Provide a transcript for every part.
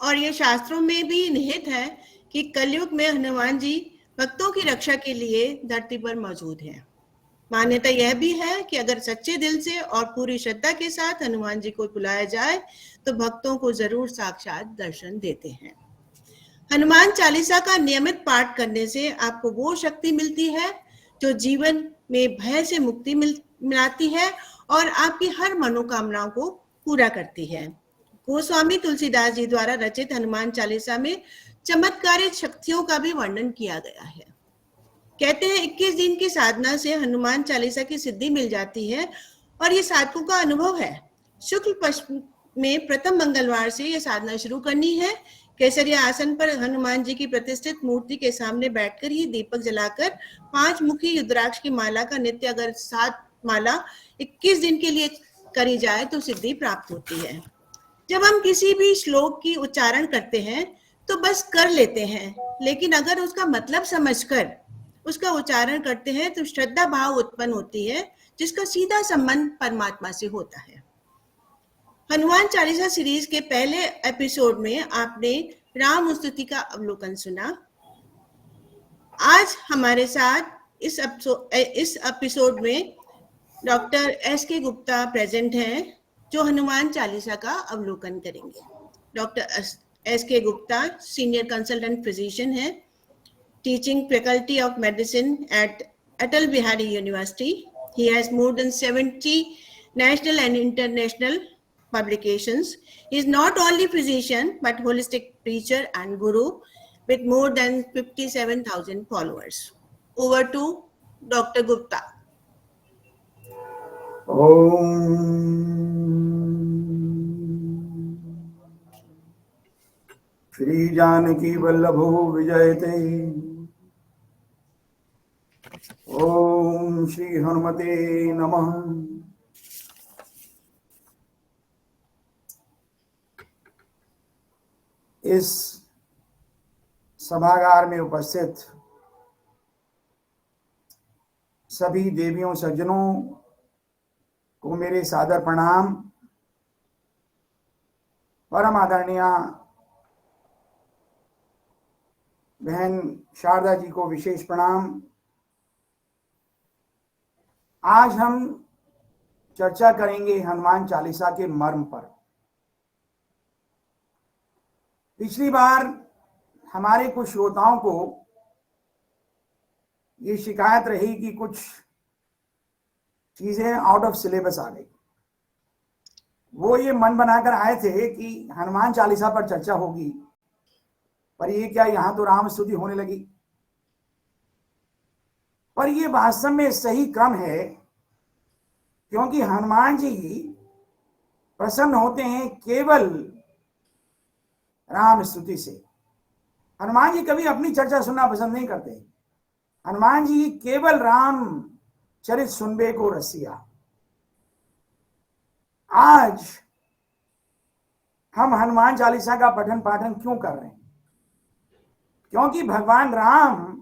और ये शास्त्रों में भी निहित है कि कलयुग में हनुमान जी भक्तों की रक्षा के लिए धरती पर मौजूद हैं। मान्यता यह भी है कि अगर सच्चे दिल से और पूरी श्रद्धा के साथ हनुमान जी को बुलाया जाए तो भक्तों को जरूर साक्षात दर्शन देते हैं। हनुमान चालीसा का नियमित पाठ करने से आपको वो शक्ति मिलती है जो जीवन में भय से मुक्ति मिलाती है और आपकी हर मनोकामनाओं को पूरा करती है। गोस्वामी तुलसीदास जी द्वारा रचित हनुमान चालीसा में चमत्कारिक शक्तियों का भी वर्णन किया गया है। कहते हैं 21 दिन की साधना से हनुमान चालीसा की सिद्धि मिल जाती है और ये साधकों का अनुभव है। शुक्ल पक्ष में प्रथम मंगलवार से ये साधना शुरू करनी है। केसरिया आसन पर हनुमान जी की प्रतिष्ठित मूर्ति के सामने बैठकर ही दीपक जलाकर 5 मुखी रुद्राक्ष की माला का नित्य अगर 7 माला 21 दिन के लिए करी जाए तो सिद्धि प्राप्त होती है। जब हम किसी भी श्लोक की उच्चारण करते हैं तो बस कर लेते हैं, लेकिन अगर उसका मतलब समझकर उसका उच्चारण करते हैं तो श्रद्धा भाव उत्पन्न होती है जिसका सीधा संबंध परमात्मा से होता है। हनुमान चालीसा सीरीज के पहले एपिसोड में आपने राम स्तुति का अवलोकन सुना। आज हमारे साथ इस एपिसोड में डॉक्टर एस.के. गुप्ता प्रेजेंट हैं जो हनुमान चालीसा का अवलोकन करेंगे। Doctor S K. Gupta senior consultant physician है, teaching faculty of medicine at Atal Bihari University. He has more than 70 national and international publications. He is not only physician but holistic preacher and guru with more than 57,000 followers. Over to Dr. Gupta. Shri Janaki वल्लभो विजयते। ओम श्री हनुमते नमः। इस सभागार में उपस्थित सभी देवियों सज्जनों को मेरे सादर प्रणाम। परम आदरणीय बहन शारदा जी को विशेष प्रणाम। आज हम चर्चा करेंगे हनुमान चालीसा के मर्म पर। पिछली बार हमारे कुछ श्रोताओं को ये शिकायत रही कि कुछ चीजें आउट ऑफ सिलेबस आ गई। वो ये मन बनाकर आए थे कि हनुमान चालीसा पर चर्चा होगी, पर ये क्या यहां तो राम स्तुति होने लगी। पर ये वास्तव में सही क्रम है, क्योंकि हनुमान जी प्रसन्न होते हैं केवल राम स्तुति से। हनुमान जी कभी अपनी चर्चा सुनना पसंद नहीं करते। हनुमान जी केवल राम चरित सुनबे को रसिया। आज हम हनुमान चालीसा का पठन पाठन क्यों कर रहे हैं? क्योंकि भगवान राम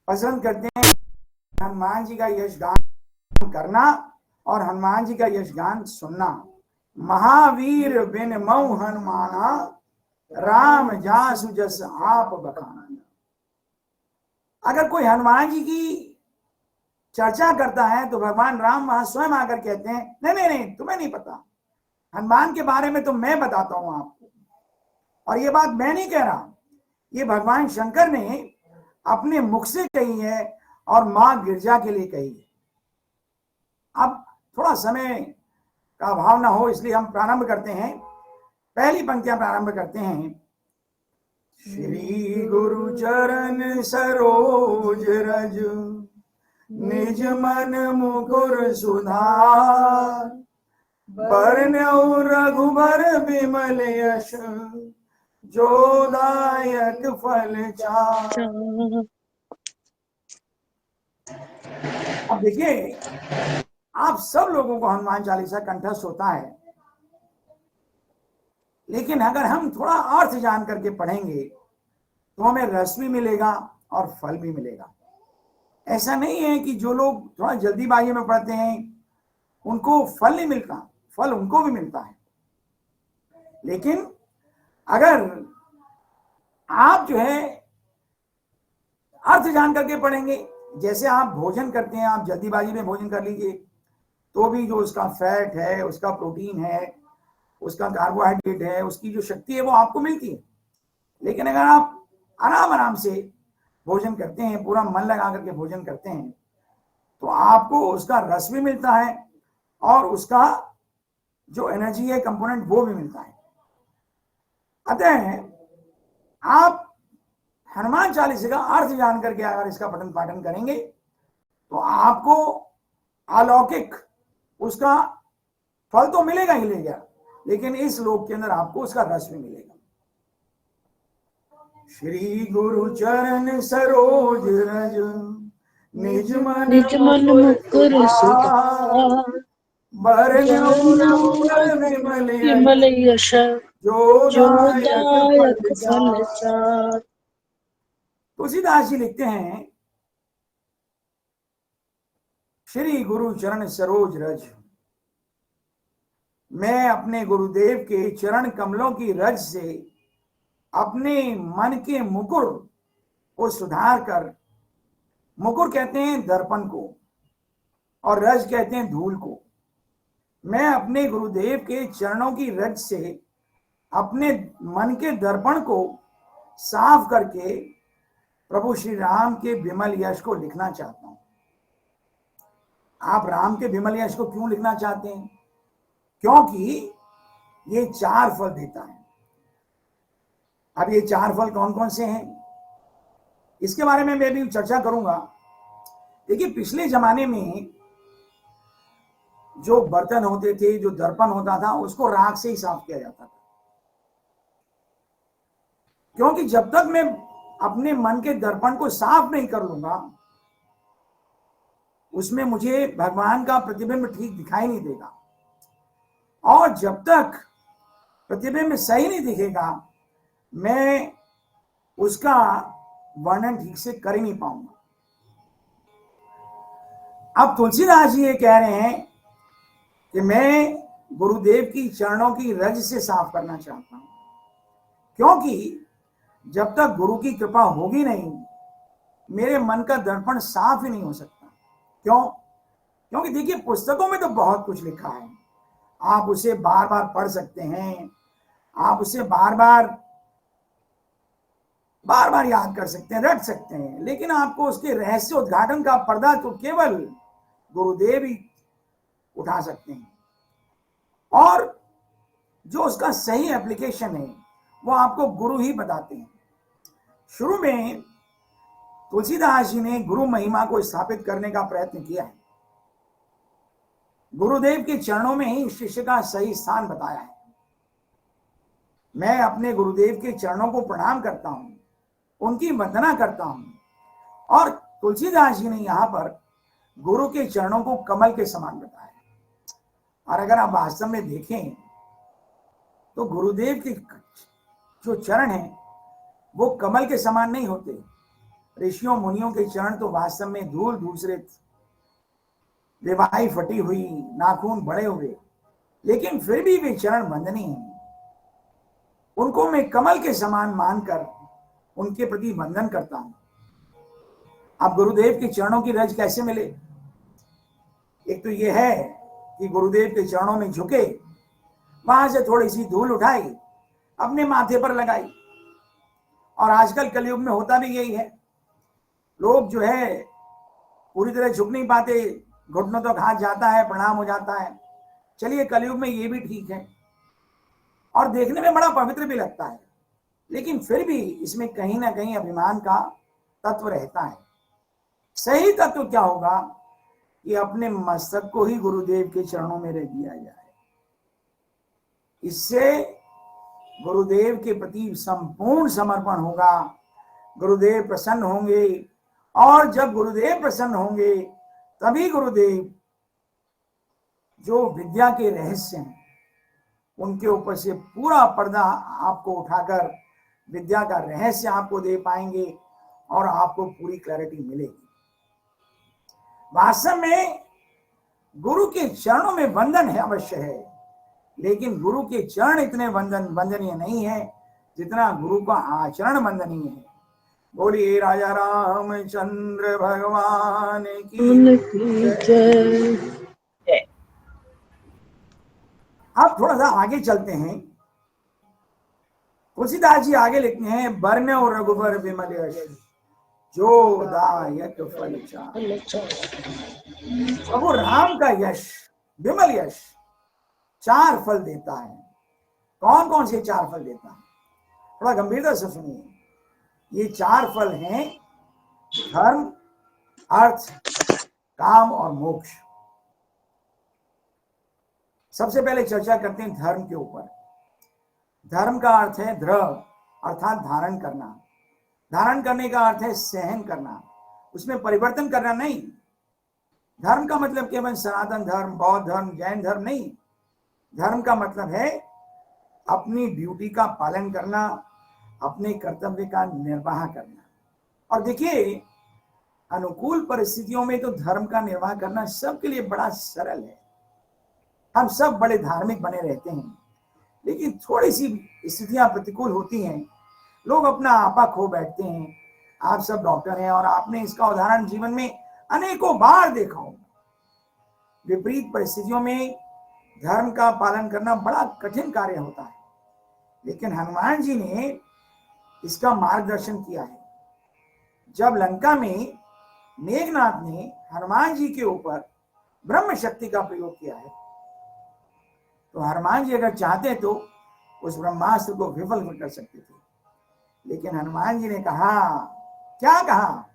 पसंद करते हैं हनुमान जी का यशगान करना और हनुमान जी का यशगान सुनना। महावीर बिन मऊ हनुमाना, राम जासु जस आप बखाना। अगर कोई हनुमान जी की चर्चा करता है तो भगवान राम वहां स्वयं आकर कहते हैं नहीं नहीं नहीं, तुम्हें नहीं पता, हनुमान के बारे में तो मैं बताता हूं आपको। और ये बात मैं नहीं कह रहा, ये भगवान शंकर ने अपने मुख से कही है और मां गिरजा के लिए कही है। अब थोड़ा समय का अभाव ना हो, इसलिए हम प्रारंभ करते हैं। पहली पंक्तियां प्रारंभ करते हैं। श्री गुरु चरण सरोज रज, निज मन मुकुर सुधार, बरनउँ रघुबर बिमल यश, जो दायक फल चार। अब देखिए, आप सब लोगों को हनुमान चालीसा कंठस्थ होता है, लेकिन अगर हम थोड़ा अर्थ जान करके पढ़ेंगे तो हमें रस भी मिलेगा और फल भी मिलेगा। ऐसा नहीं है कि जो लोग थोड़ा जल्दीबाजी में पढ़ते हैं उनको फल नहीं मिलता, फल उनको भी मिलता है। लेकिन अगर आप जो है अर्थ जान करके पढ़ेंगे, जैसे आप भोजन करते हैं, आप जल्दीबाजी में भोजन कर लीजिए तो भी जो उसका फैट है, उसका प्रोटीन है, उसका कार्बोहाइड्रेट है, उसकी जो शक्ति है वो आपको मिलती है। लेकिन अगर आप आराम आराम से भोजन करते हैं, पूरा मन लगा करके भोजन करते हैं, तो आपको उसका रस भी मिलता है और उसका जो एनर्जी है कंपोनेंट वो भी मिलता है। अतः आप हनुमान चालीसा का अर्थ जान करके अगर इसका पठन पाठन करेंगे तो आपको अलौकिक उसका फल तो मिलेगा ही मिलेगा, लेकिन इस लोक के अंदर आपको उसका रस भी मिलेगा। श्री गुरु चरण सरोज रज निज मन मुकुर सुधार विमल यश जो जो दायक दायक फल चार। तुलसीदास जी लिखते हैं, श्री गुरु चरण सरोज रज, मैं अपने गुरुदेव के चरण कमलों की रज से अपने मन के मुकुर को सुधार कर, मुकुर कहते हैं दर्पण को और रज कहते हैं धूल को, मैं अपने गुरुदेव के चरणों की रज से अपने मन के दर्पण को साफ करके प्रभु श्री राम के विमल यश को लिखना चाहता हूं। आप राम के विमल यश को क्यों लिखना चाहते हैं? क्योंकि ये 4 फल देता है। अब ये 4 फल कौन कौन से हैं, इसके बारे में मैं भी चर्चा करूंगा। देखिए, पिछले जमाने में जो बर्तन होते थे, जो दर्पण होता था, उसको राख से ही साफ किया जाता था, क्योंकि जब तक मैं अपने मन के दर्पण को साफ नहीं कर लूंगा, उसमें मुझे भगवान का प्रतिबिंब ठीक दिखाई नहीं देगा, और जब तक प्रतिबिंब सही नहीं दिखेगा, मैं उसका वर्णन ठीक से कर ही नहीं पाऊंगा। अब तुलसीदास जी ये कह रहे हैं कि मैं गुरुदेव की चरणों की रज से साफ करना चाहता हूं, क्योंकि जब तक गुरु की कृपा होगी नहीं, मेरे मन का दर्पण साफ ही नहीं हो सकता। क्यों? क्योंकि देखिए, पुस्तकों में तो बहुत कुछ लिखा है, आप उसे बार बार पढ़ सकते हैं, आप उसे बार बार याद कर सकते हैं, रट सकते हैं, लेकिन आपको उसके रहस्य उद्घाटन का पर्दा तो केवल गुरुदेव ही उठा सकते हैं, और जो उसका सही एप्लीकेशन है वो आपको गुरु ही बताते हैं। शुरू में तुलसीदास जी ने गुरु महिमा को स्थापित करने का प्रयत्न किया है, गुरुदेव के चरणों में ही शिष्य का सही स्थान बताया है। मैं अपने गुरुदेव के चरणों को प्रणाम करता हूं, उनकी वंदना करता हूं, और तुलसीदास जी ने यहां पर गुरु के चरणों को कमल के समान बताया। और अगर आप वास्तव में देखें तो गुरुदेव के जो चरण हैं वो कमल के समान नहीं होते। ऋषियों मुनियों के चरण तो वास्तव में धूल धूसरित, देवाई फटी हुई, नाखून बड़े हुए, लेकिन फिर भी वे चरण वंदनीय हैं। उनको मैं कमल के समान मानकर उनके प्रति वंदन करता हूं। अब गुरुदेव के चरणों की रज कैसे मिले? एक तो यह है कि गुरुदेव के चरणों में झुके, वहां से थोड़ी सी धूल उठाई, अपने माथे पर लगाई। और आजकल कलयुग में होता भी यही है, लोग जो है पूरी तरह झुक नहीं पाते, घुटनों तक हाथ जाता है, प्रणाम हो जाता है। चलिए, कलयुग में ये भी ठीक है और देखने में बड़ा पवित्र भी लगता है, लेकिन फिर भी इसमें कहीं ना कहीं अभिमान का तत्व रहता है। सही तत्व क्या होगा कि अपने मस्तक को ही गुरुदेव के चरणों में रख दिया जाए। इससे गुरुदेव के प्रति संपूर्ण समर्पण होगा, गुरुदेव प्रसन्न होंगे, और जब गुरुदेव प्रसन्न होंगे तभी गुरुदेव जो विद्या के रहस्य हैं उनके ऊपर से पूरा पर्दा आपको उठाकर विद्या का रहस्य आपको दे पाएंगे और आपको पूरी क्लैरिटी मिलेगी। वास्तव में गुरु के चरणों में वंदन है, अवश्य है, लेकिन गुरु के चरण इतने वंदनीय नहीं है जितना गुरु का आचरण वंदनीय है। बोलिए राजा रामचंद्र भगवान की उनकी जय। अब थोड़ा सा आगे चलते हैं। तुलसीदास जी आगे लिखते हैं, बरन और रघुबर विमल यश जो दायक फल चार। प्रभु राम का यश, विमल यश 4 फल देता है। कौन कौन से 4 फल देता है? थोड़ा गंभीरता से सुनिए। ये 4 फल हैं धर्म, अर्थ, काम और मोक्ष। सबसे पहले चर्चा करते हैं धर्म के ऊपर। धर्म का अर्थ है दृढ़, अर्थात धारण करना। धारण करने का अर्थ है सहन करना, उसमें परिवर्तन करना नहीं। धर्म का मतलब केवल सनातन धर्म, बौद्ध धर्म, जैन धर्म नहीं। धर्म का मतलब है अपनी ड्यूटी का पालन करना, अपने कर्तव्य का निर्वाह करना। और देखिए, अनुकूल परिस्थितियों में तो धर्म का निर्वाह करना सबके लिए बड़ा सरल है। हम सब बड़े धार्मिक बने रहते हैं, लेकिन थोड़ी सी स्थितियां प्रतिकूल होती हैं, लोग अपना आपा खो बैठते हैं। आप सब डॉक्टर हैं और आपने इसका उदाहरण जीवन में अनेकों बार देखा होगा। विपरीत परिस्थितियों में धर्म का पालन करना बड़ा कठिन कार्य होता है, लेकिन हनुमान जी ने इसका मार्गदर्शन किया है। जब लंका में मेघनाथ ने हनुमान जी के ऊपर ब्रह्म शक्ति का प्रयोग किया है, तो हनुमान जी अगर चाहते तो उस ब्रह्मास्त्र को विफल कर सकते थे, लेकिन हनुमान जी ने कहा, क्या कहा?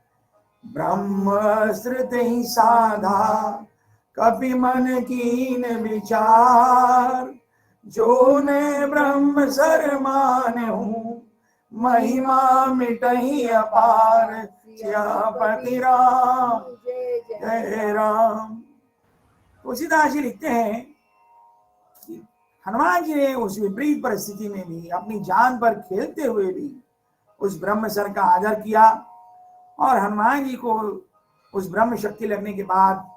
ब्रह्मास्त्र तेहि साधा कपि मन कीन विचार, जो ने ब्रह्म सर मानहु महिमा मिटहि अपार, सियापति राम जय राम। तुलसीदास जी लिखते हैं कि हनुमान जी ने उस विपरीत परिस्थिति में भी अपनी जान पर खेलते हुए भी उस ब्रह्म सर का आदर किया, और हनुमान जी को उस ब्रह्म शक्ति लगने के बाद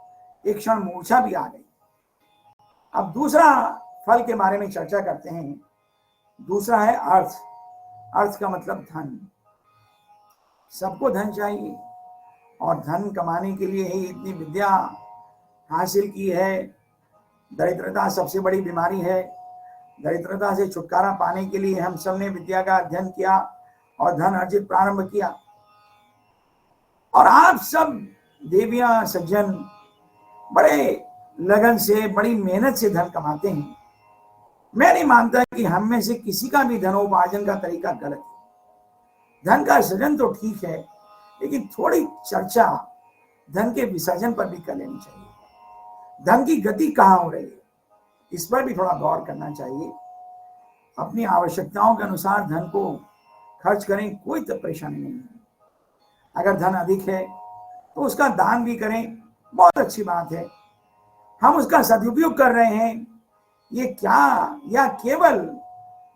एक क्षण मूर्छा भी आ गई। अब दूसरा फल के बारे में चर्चा करते हैं। दूसरा है अर्थ। अर्थ का मतलब धन। सबको धन चाहिए, और धन कमाने के लिए ही इतनी विद्या हासिल की है। दरिद्रता सबसे बड़ी बीमारी है। दरिद्रता से छुटकारा पाने के लिए हम सब ने विद्या का अध्ययन किया और धन अर्जित प्रारंभ किया। और आप सब देवियां सज्जन बड़े लगन से, बड़ी मेहनत से धन कमाते हैं। मैं नहीं मानता कि हम में से किसी का भी धनोपार्जन का तरीका गलत है। धन का सृजन तो ठीक है, लेकिन थोड़ी चर्चा धन के विसर्जन पर भी कर लेनी चाहिए। धन की गति कहाँ हो रही है, इस पर भी थोड़ा गौर करना चाहिए। अपनी आवश्यकताओं के अनुसार धन को खर्च करें, कोई तो परेशानी नहीं है। अगर धन अधिक है तो उसका दान भी करें, बहुत अच्छी बात है। हम उसका सदुपयोग कर रहे हैं ये क्या, या केवल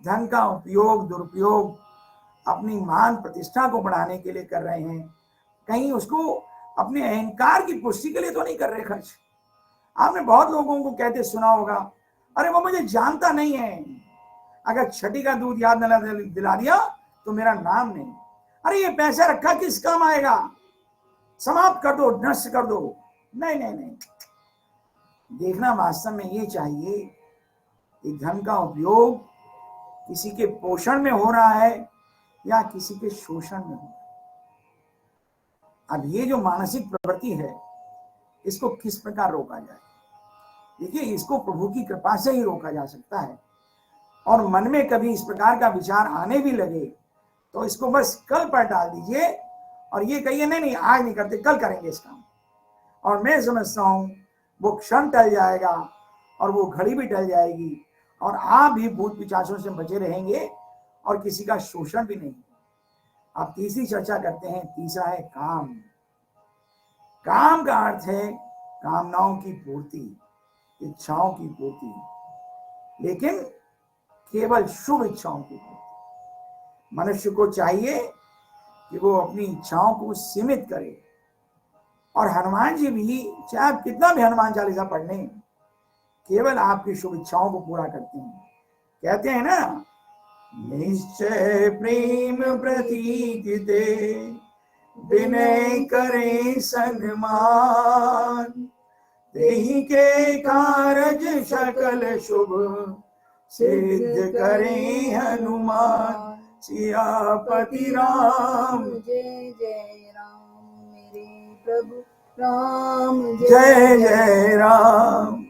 धन का उपयोग, दुरुपयोग अपनी मान प्रतिष्ठा को बढ़ाने के लिए कर रहे हैं? कहीं उसको अपने अहंकार की पुष्टि के लिए तो नहीं कर रहे खर्च? आपने बहुत लोगों को कहते सुना होगा, अरे वो मुझे जानता नहीं है, अगर छठी का दूध याद न दिला दिया तो मेरा नाम नहीं। अरे ये पैसा रखा किस काम आएगा, समाप्त कर दो, नष्ट कर दो। नहीं नहीं नहीं, देखना वास्तव में ये चाहिए कि धन का उपयोग किसी के पोषण में हो रहा है या किसी के शोषण में हो रहा है। अब ये जो मानसिक प्रवृत्ति है, इसको किस प्रकार रोका जाए? देखिए, इसको प्रभु की कृपा से ही रोका जा सकता है। और मन में कभी इस प्रकार का विचार आने भी लगे तो इसको बस कल पर डाल दीजिए और ये कहिए नहीं नहीं आज नहीं करते, कल करेंगे इस काम। और मैं समझता हूं वो क्षण टल जाएगा और वो घड़ी भी टल जाएगी और आप भी भूत पिशाचों से बचे रहेंगे और किसी का शोषण भी नहीं। अब तीसरी चर्चा करते हैं। तीसरा है काम। काम का अर्थ है कामनाओं की पूर्ति, इच्छाओं की पूर्ति, लेकिन केवल शुभ इच्छाओं की पूर्ति। मनुष्य को चाहिए कि वो अपनी इच्छाओं को सीमित करे। और हनुमान जी भी, चाहे आप कितना भी हनुमान चालीसा पढ़ लें, केवल आपकी शुभ इच्छाओं को पूरा करते हैं। कहते हैं ना, निश्चय प्रेम प्रतीक दे, विनय करें सन्मान, तेहि के कारज सकल शुभ, सिद्ध करें हनुमान। सियापति राम जय जय राम, मेरे प्रभु राम जय जय राम।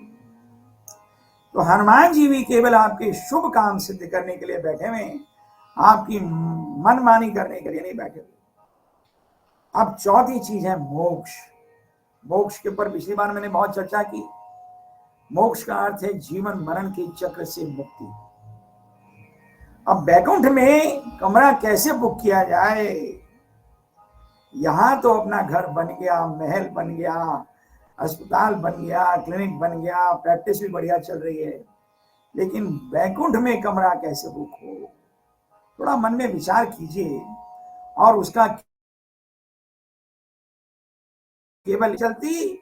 तो हनुमान जी भी केवल आपके शुभ काम सिद्ध करने के लिए बैठे हुए हैं, आपकी मनमानी करने के लिए नहीं बैठे हुए। अब चौथी चीज है मोक्ष। मोक्ष के ऊपर पिछली बार मैंने बहुत चर्चा की। मोक्ष का अर्थ है जीवन मरण के चक्र से मुक्ति। अब बैकुंठ में कमरा कैसे बुक किया जाए? यहां तो अपना घर बन गया, महल बन गया, अस्पताल बन गया, क्लिनिक बन गया, प्रैक्टिस भी बढ़िया चल रही है, लेकिन बैकुंठ में कमरा कैसे बुक हो? थोड़ा मन में विचार कीजिए। और उसका केवल चलती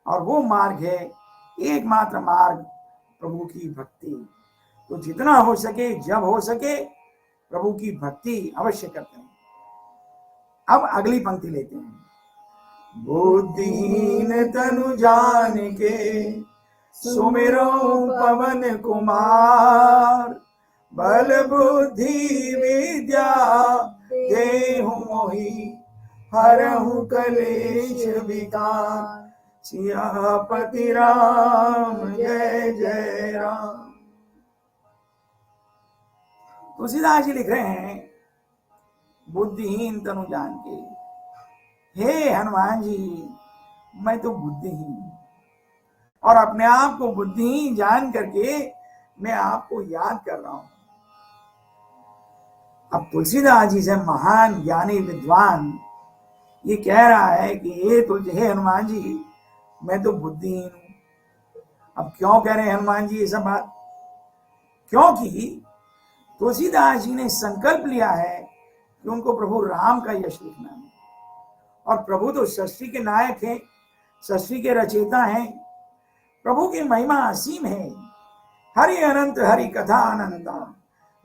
और वो मार्ग है, एकमात्र मार्ग प्रभु की भक्ति। तो जितना हो सके, जब हो सके, प्रभु की भक्ति अवश्य करते हैं। अब अगली पंक्ति लेते हैं। बुद्धिहीन तनु जान के, सुमिरो पवन कुमार, बल बुद्धि विद्या देहु मोहि, हरहु कलेश विकार। सियापति राम जय जय राम। तुलसीदास जी लिख रहे हैं, बुद्धिहीन तनु जान के, हे हनुमान जी, मैं तो बुद्धिहीन, और अपने आप को बुद्धिहीन जान करके मैं आपको याद कर रहा हूं। अब तुलसीदास जी से महान ज्ञानी विद्वान ये कह रहा है कि ये तो हे हनुमान जी, मैं तो बुद्धिहीन हूं। अब क्यों कह रहे हैं हनुमान जी ये सब बात? क्योंकि तुलसीदास जी ने संकल्प लिया है कि उनको प्रभु राम का यश लिखना है। और प्रभु तो सृष्टि के नायक हैं, सृष्टि के रचयिता हैं। प्रभु की महिमा असीम है। हरि अनंत हरि कथा अनंता,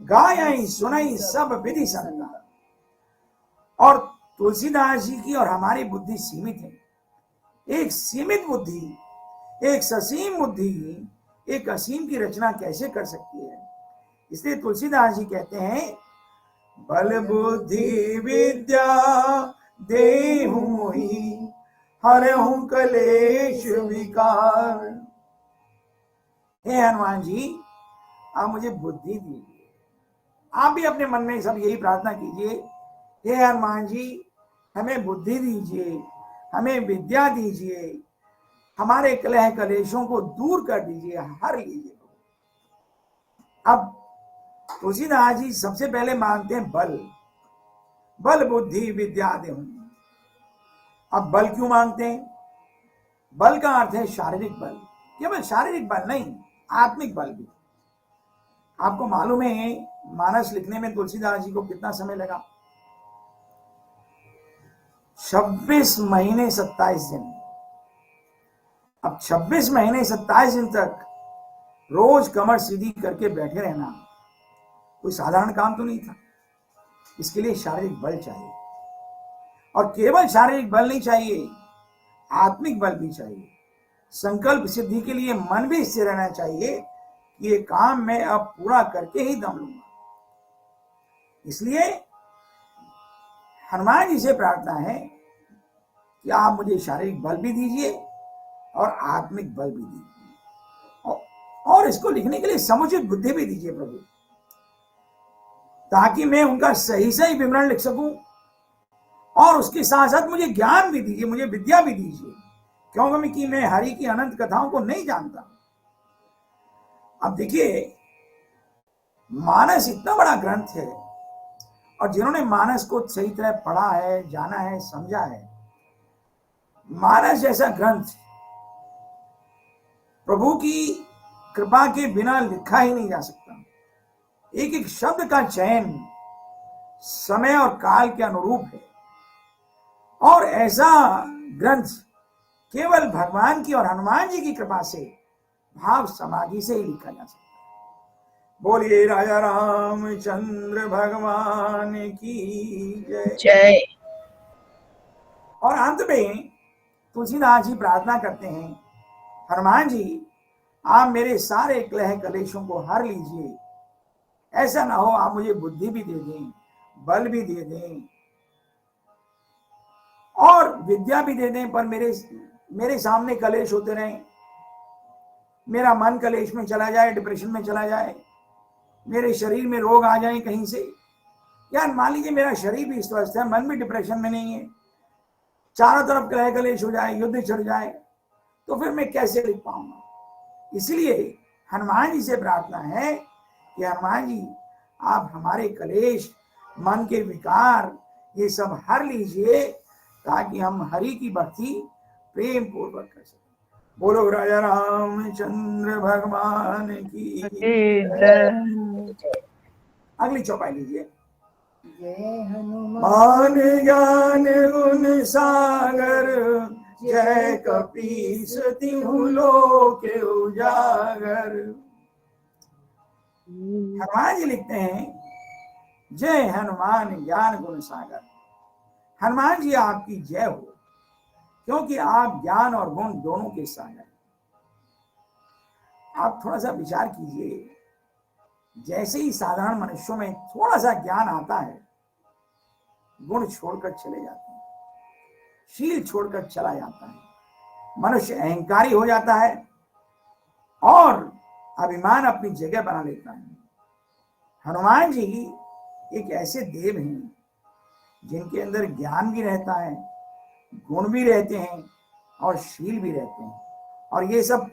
गायई सुनई सब विधि संता। और तुलसीदास जी की और हमारी बुद्धि सीमित है। एक सीमित बुद्धि, एक ससीम बुद्धि एक असीम की रचना कैसे कर सकती है? इसलिए तुलसीदास जी कहते हैं, बल बुद्धि विद्या देहु मोहि, हरहु कलेश विकार। हे हनुमान जी, आप मुझे बुद्धि दीजिए। आप भी अपने मन में सब यही प्रार्थना कीजिए, हे हनुमान जी, हमें बुद्धि दीजिए, हमें विद्या दीजिए, हमारे कलह कलेशों को दूर कर दीजिए, हर लीजिए। अब तुलसीदास जी सबसे पहले मांगते हैं बल, बल बुद्धि विद्या देहु। अब बल क्यों मांगते हैं? बल का अर्थ है शारीरिक बल। केवल शारीरिक बल नहीं, आत्मिक बल भी। आपको मालूम है मानस लिखने में तुलसीदास जी को कितना समय लगा? 26 महीने 27 दिन। अब 26 महीने 27 दिन तक रोज कमर सीधी करके बैठे रहना कोई साधारण काम तो नहीं था। इसके लिए शारीरिक बल चाहिए, और केवल शारीरिक बल नहीं चाहिए, आत्मिक बल भी चाहिए। संकल्प सिद्धि के लिए मन भी स्थिर रहना चाहिए कि ये काम मैं अब पूरा करके ही दम लूंगा। इसलिए हनुमान जी से प्रार्थना है कि आप मुझे शारीरिक बल भी दीजिए और आत्मिक बल भी दीजिए, और इसको लिखने के लिए समुचित बुद्धि भी दीजिए प्रभु, ताकि मैं उनका सही सही विवरण लिख सकूं। और उसके साथ साथ मुझे ज्ञान भी दीजिए, मुझे विद्या भी दीजिए, क्योंकि मैं हरि की अनंत कथाओं को नहीं जानता। अब देखिए, मानस इतना बड़ा ग्रंथ है, और जिन्होंने मानस को सही तरह पढ़ा है, जाना है, समझा है, मानस जैसा ग्रंथ प्रभु की कृपा के बिना लिखा ही नहीं जा सकता। एक एक शब्द का चयन समय और काल के अनुरूप है, और ऐसा ग्रंथ केवल भगवान की और हनुमान जी की कृपा से, भाव समाधि से ही लिखा जा सकता है। बोलिए राजा रामचंद्र भगवान की जय। जय। और अंत में तुलसीदास जी प्रार्थना करते हैं, हनुमान जी आप मेरे सारे कलह कलेशों को हर लीजिए, ऐसा ना हो आप मुझे बुद्धि भी दे दें, बल भी दे दें और विद्या भी दे दें, पर मेरे सामने कलेश होते रहें, मेरा मन कलेश में चला जाए, डिप्रेशन में चला जाए, मेरे शरीर में रोग आ जाए कहीं से, या मान लीजिए मेरा शरीर भी स्वस्थ है, मन भी डिप्रेशन में नहीं है, चारों तरफ कलह कलेश हो जाए, युद्ध छिड़ जाए, तो फिर मैं कैसे लिख पाऊंगा। इसलिए हनुमान जी से प्रार्थना है कि हनुमान जी आप हमारे कलेश, मन के विकार ये सब हर लीजिए, ताकि हम हरि की भक्ति प्रेम पूर्वक कर सकें। बोलो राजा रामचंद्र भगवान की जय। अगली चौपाई लीजिए। जय हनुमान मान ज्ञान गुण सागर, जय कपीस तिहु लोक उजागर। हनुमान जी लिखते हैं, जय हनुमान ज्ञान गुण सागर। हनुमान जी आपकी जय हो, क्योंकि आप ज्ञान और गुण दोनों के सागर। आप थोड़ा सा विचार कीजिए, जैसे ही साधारण मनुष्यों में थोड़ा सा ज्ञान आता है, गुण छोड़कर चले जाते हैं, शील छोड़कर चला जाता है, मनुष्य अहंकारी हो जाता है और अभिमान अपनी जगह बना लेता है। हनुमान जी एक ऐसे देव हैं जिनके अंदर ज्ञान भी रहता है, गुण भी रहते हैं और शील भी रहते हैं, और ये सब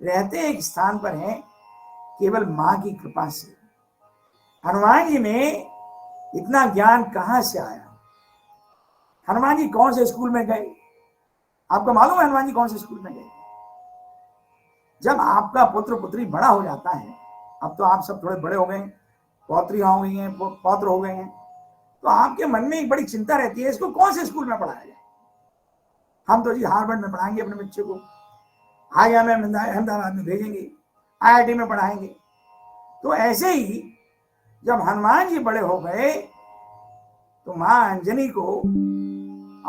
रहते एक स्थान पर हैं केवल मां की कृपा से। हनुमान जी में इतना ज्ञान कहां से आया? हनुमान जी कौन से स्कूल में गए? आपको मालूम है हनुमान जी कौन से स्कूल में गए? जब आपका पुत्र पुत्री बड़ा हो जाता है, अब तो आप सब थोड़े बड़े हो गए, पौत्रियां हो गई हैं, पौत्र हो गए हैं, तो आपके मन में एक बड़ी चिंता रहती है, इसको कौन से स्कूल में पढ़ाया जाए। हम तो जी हार्वर्ड में पढ़ाएंगे अपने बच्चे को, IIM अहमदाबाद में भेजेंगे, IIT में पढ़ाएंगे। तो ऐसे ही जब हनुमान जी बड़े हो गए तो मां अंजनी को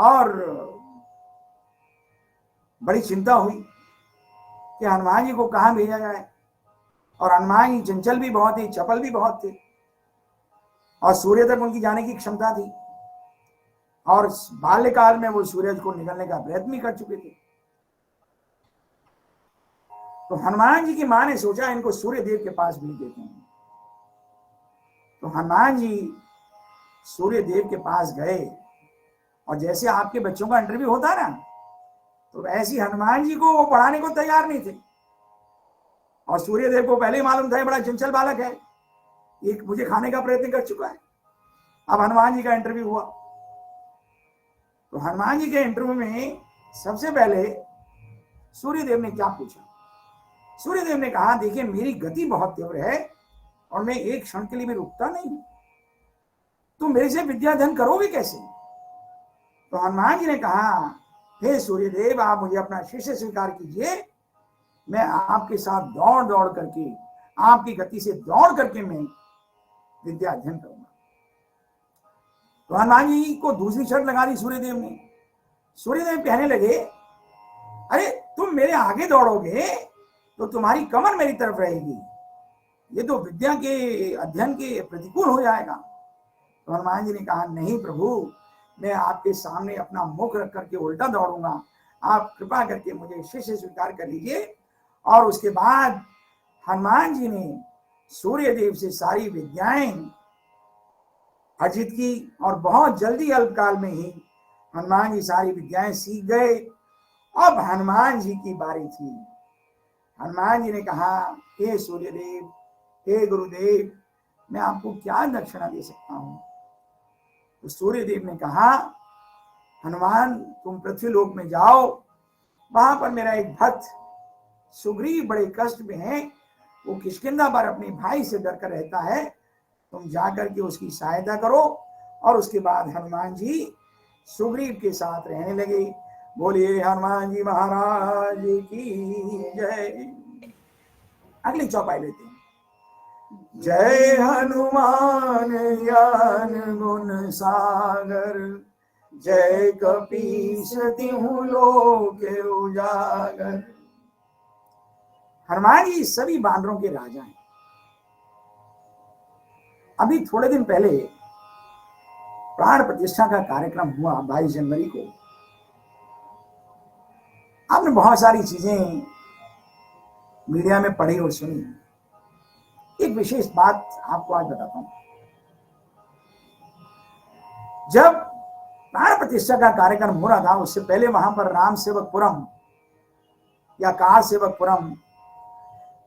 और बड़ी चिंता हुई कि हनुमान जी को कहां भेजा जाए। और हनुमान जी चंचल भी बहुत थे, चपल भी बहुत थे, और सूर्य तक उनकी जाने की क्षमता थी, और बाल्यकाल में वो सूरज को निकलने का प्रयत्न भी कर चुके थे। तो हनुमान जी की मां ने सोचा इनको सूर्य देव के पास भेज देते हैं। तो हनुमान जी सूर्य देव के पास गए, और जैसे आपके बच्चों का इंटरव्यू होता ना, तो ऐसी हनुमान जी को वो पढ़ाने को तैयार नहीं थे। और सूर्य देव को पहले ही मालूम था बड़ा चंचल बालक है, ये मुझे खाने का प्रयत्न कर चुका है। अब हनुमान जी का इंटरव्यू हुआ, तो हनुमान जी के इंटरव्यू में सबसे पहले सूर्यदेव ने क्या पूछा? सूर्यदेव ने कहा, देखिए मेरी गति बहुत तीव्र है और मैं एक क्षण के लिए भी रुकता नहीं, तुम मेरे से विद्याधन करोगे कैसे? तो हनुमान जी ने कहा, हे सूर्यदेव आप मुझे अपना शिष्य स्वीकार कीजिए, मैं आपके साथ दौड़ दौड़ करके, आपकी गति से दौड़ करके मैं विद्या अध्ययन करूंगा। तो हनुमान जी को दूसरी शर्त लगा दी सूर्यदेव ने। सूर्यदेव कहने लगे, अरे तुम मेरे आगे दौड़ोगे तो तुम्हारी कमर मेरी तरफ रहेगी, ये तो विद्या के अध्ययन के प्रतिकूल हो जाएगा। तो हनुमान जी ने कहा, नहीं प्रभु, मैं आपके सामने अपना मुख रख करके उल्टा दौड़ूंगा, आप कृपा करके मुझे शिष्य स्वीकार कर लीजिए। और उसके बाद हनुमान जी ने सूर्यदेव से सारी विद्याएं अर्जित की, और बहुत जल्दी अल्पकाल में ही हनुमान जी सारी विद्याएं सीख गए। अब हनुमान जी की बारी थी। हनुमान जी ने कहा, हे सूर्यदेव, हे गुरुदेव, मैं आपको क्या दक्षिणा दे सकता हूं? तो सूर्यदेव ने कहा, हनुमान तुम पृथ्वीलोक में जाओ, वहां पर मेरा एक भक्त सुग्रीव बड़े कष्ट में है, वो किष्किंधा पर अपने भाई से डर कर रहता है, तुम जाकर के उसकी सहायता करो। और उसके बाद हनुमान जी सुग्रीव के साथ रहने लगे। बोलिए हनुमान जी महाराज की जय। अगली चौपाई लेते हैं। जय हनुमान ज्ञान गुण सागर, जय कपीस तिहु लोक उजागर। हनुमान जी सभी बानरों के राजा हैं। अभी थोड़े दिन पहले प्राण प्रतिष्ठा का कार्यक्रम हुआ 22 जनवरी को। आपने बहुत सारी चीजें मीडिया में पढ़ी और सुनी। एक विशेष बात आपको आज बताता हूं। जब प्राण प्रतिष्ठा का कार्यक्रम हो रहा था, उससे पहले वहां पर राम सेवकपुरम या कार सेवकपुरम,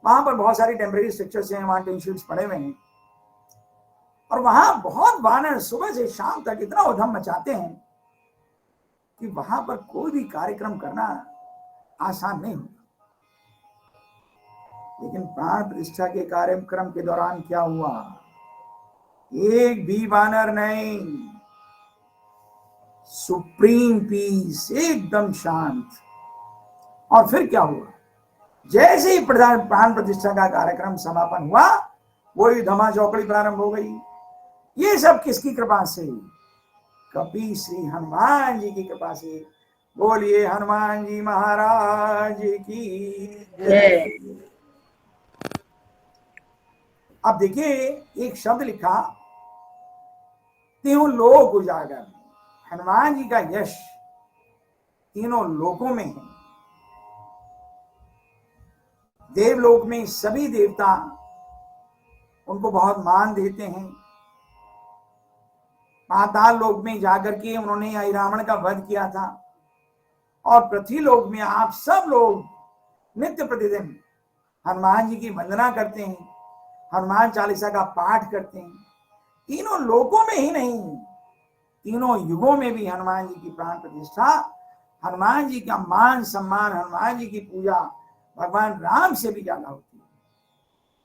वहां पर बहुत सारी टेम्परेरी स्ट्रक्चर्स हैं, वहां टिन शीट्स पड़े हुए हैं, और वहां बहुत वानर सुबह से शाम तक इतना उधम मचाते हैं कि वहां पर कोई भी कार्यक्रम करना आसान नहीं होता। लेकिन प्राण प्रतिष्ठा के कार्यक्रम के दौरान क्या हुआ? एक भी वानर नहीं, सुप्रीम पीस, एकदम शांत। और फिर क्या हुआ? जैसे ही प्राण प्रतिष्ठा का कार्यक्रम समापन हुआ, वही धमाचौकड़ी प्रारंभ हो गई। ये सब किसकी कृपा से? कपी श्री हनुमान जी की कृपा से। बोलिए हनुमान जी महाराज की जय। अब देखिए, एक शब्द लिखा, तीनों लोक उजागर। हनुमान जी का यश तीनों लोकों में है। देवलोक में सभी देवता उनको बहुत मान देते हैं। पाताल लोक में जाकर के उन्होंने रावण का वध किया था, और पृथ्वी लोक में आप सब लोग नित्य प्रतिदिन हनुमान जी की वंदना करते हैं, हनुमान चालीसा का पाठ करते हैं। तीनों लोकों में ही नहीं, तीनों युगों में भी हनुमान जी की प्राण प्रतिष्ठा, हनुमान जी का मान सम्मान, हनुमान जी की पूजा भगवान राम से भी ज्यादा होती है।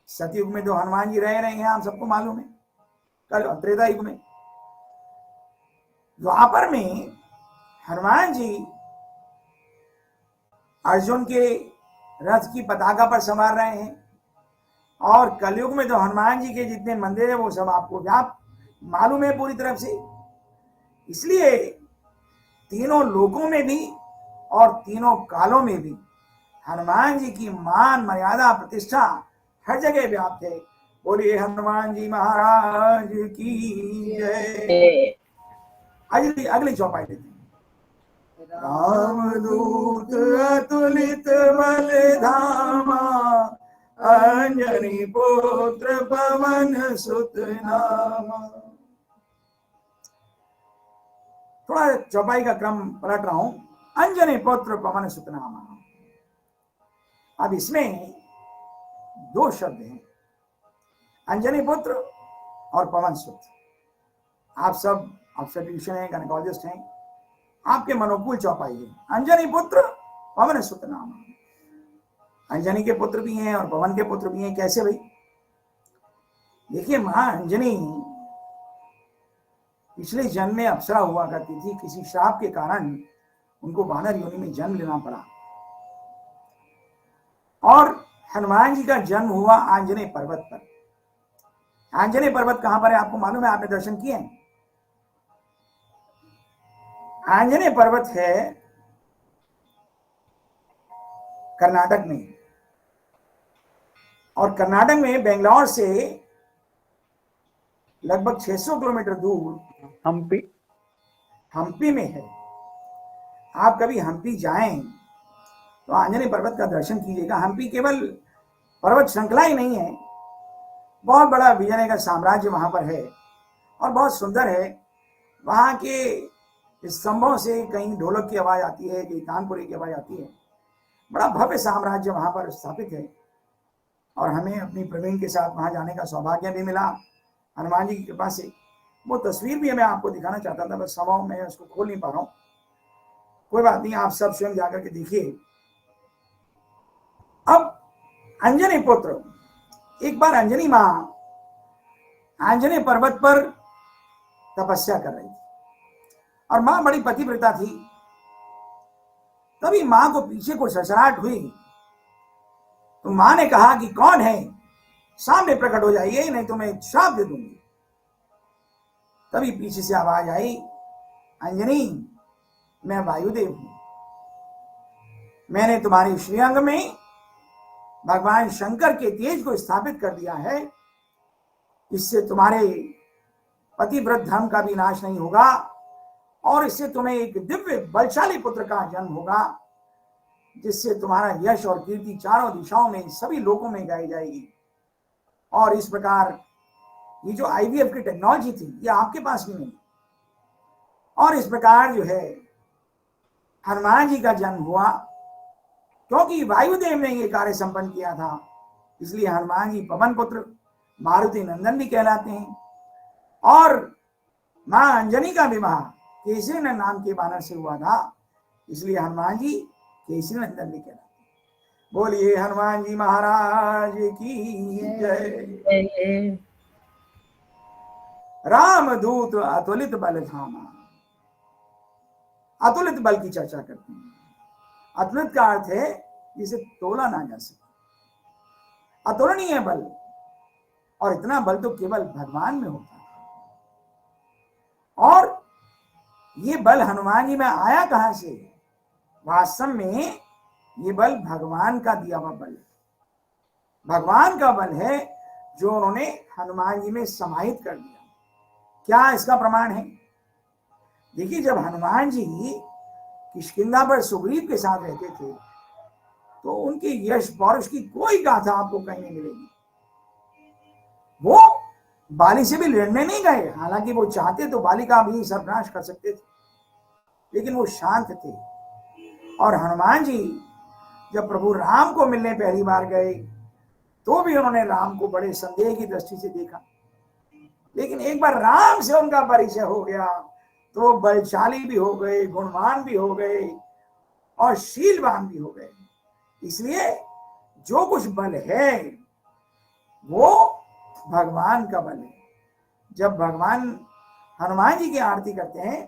सतयुग में तो हनुमान जी रह रहे हैं, हम सबको मालूम है। कल त्रेता युग में, द्वापर में हनुमान जी अर्जुन के रथ की पताका पर संवार रहे हैं, और कलयुग में तो हनुमान जी के जितने मंदिर है वो सब आपको मालूम है पूरी तरफ से। इसलिए तीनों लोकों में भी और तीनों कालों में भी हनुमान जी की मान मर्यादा प्रतिष्ठा हर जगह व्याप्त है। बोलिए हनुमान जी महाराज की जय। अगली चौपाई लेते हैं। रामदूत अतुलित बल धामा, अंजनी पुत्र पवन सुत नामा। थोड़ा चौपाई का क्रम पलट रहा हूं। अंजनी पुत्र पवन सुत नामा। अब इसमें दो शब्द हैं, अंजनी पुत्र और पवन सुत। आप सब ऑब्स्टेट्रिशियन हैं, गायनेकोलॉजिस्ट हैं, आपके मनोकूल चौपाई है। अंजनी पुत्र पवन सुत नामा। अंजनी के पुत्र भी हैं और पवन के पुत्र भी हैं। कैसे भाई? देखिए, मां अंजनी पिछले जन्म में अप्सरा हुआ करती थी। किसी श्राप के कारण उनको वानर योनि में जन्म लेना पड़ा, और हनुमान जी का जन्म हुआ आंजनेय पर्वत पर। आंजनेय पर्वत कहां पर है आपको मालूम है? आपने दर्शन किए हैं? आंजनेय पर्वत है कर्नाटक में, और कर्नाटक में बेंगलोर से लगभग 600 किलोमीटर दूर हम्पी में है। आप कभी हम्पी जाएं तो आंजनेय पर्वत का दर्शन कीजिएगा। हम्पी केवल पर्वत श्रृंखला ही नहीं है, बहुत बड़ा विजयनगर का साम्राज्य वहां पर है, और बहुत सुंदर है। वहां के स्तंभों से कहीं ढोलक की आवाज आती है, कहीं तानपुरे की आवाज आती है। बड़ा भव्य साम्राज्य वहां पर स्थापित है, और हमें अपनी प्रवीण के साथ वहां जाने का सौभाग्य भी मिला हनुमान जी की कृपा से। वो तस्वीर भी मैं आपको दिखाना चाहता था, बस समय में उसको खोल नहीं पा रहा हूं। कोई बात नहीं, आप सब स्वयं जाकर के देखिए। अब अंजनी पुत्र, एक बार अंजनी मां आंजनेय पर्वत पर तपस्या कर रही थी, और मां बड़ी पतिव्रता थी। तभी मां को पीछे को ससराहट हुई, तो मां ने कहा कि कौन है? सामने प्रकट हो जाइए, नहीं तो मैं श्राप दे दूंगी। तभी पीछे से आवाज आई, अंजनी, मैं वायुदेव हूं। मैंने तुम्हारे श्रीअंग में भगवान शंकर के तेज को स्थापित कर दिया है। इससे तुम्हारे पतिव्रत धर्म का भी नाश नहीं होगा और इससे तुम्हें एक दिव्य बलशाली पुत्र का जन्म होगा, जिससे तुम्हारा यश और कीर्ति चारों दिशाओं में सभी लोगों में गाई जाएगी। और इस प्रकार ये जो आईवीएफ की टेक्नोलॉजी थी ये आपके पास भी नहीं। और इस प्रकार जो है हनुमान जी का जन्म हुआ, क्योंकि वायुदेव ने ये कार्य संपन्न किया था, इसलिए हनुमान जी पवन पुत्र मारुति नंदन भी कहलाते हैं। और मां अंजनी का विवाह केसरी नाम के बानर से हुआ था, इसलिए हनुमान जी केसरी नंदन भी कहलाते हैं। बोलिए हनुमान जी महाराज की जय। रामदूत अतुलित बल धामा। अतुलित बल की चर्चा करते हैं। अतुलित का अर्थ है जिसे तोला ना जा सके, अतुलनीय बल। और इतना बल तो केवल भगवान में होता है। और ये बल हनुमान जी में आया कहां से? वास्तव में ये बल भगवान का दिया हुआ बल, भगवान का बल है जो उन्होंने हनुमान जी में समाहित कर दिया। क्या इसका प्रमाण है? देखिए, जब हनुमान जी किष्किंधा पर सुग्रीव के साथ रहते थे तो उनके यश पौरुष की कोई गाथा आपको कहीं नहीं मिलेगी। वो बाली से भी लड़ने नहीं गए, हालांकि वो चाहते तो बाली का भी सर्वनाश कर सकते थे, लेकिन वो शांत थे। और हनुमान जी जब प्रभु राम को मिलने पहली बार गए तो भी उन्होंने राम को बड़े संदेह की दृष्टि से देखा, लेकिन एक बार राम से उनका परिचय हो गया तो वो बलशाली भी हो गए, गुणवान भी हो गए और शीलवान भी हो गए। इसलिए जो कुछ बल है वो भगवान का बल है। जब भगवान हनुमान जी की आरती करते हैं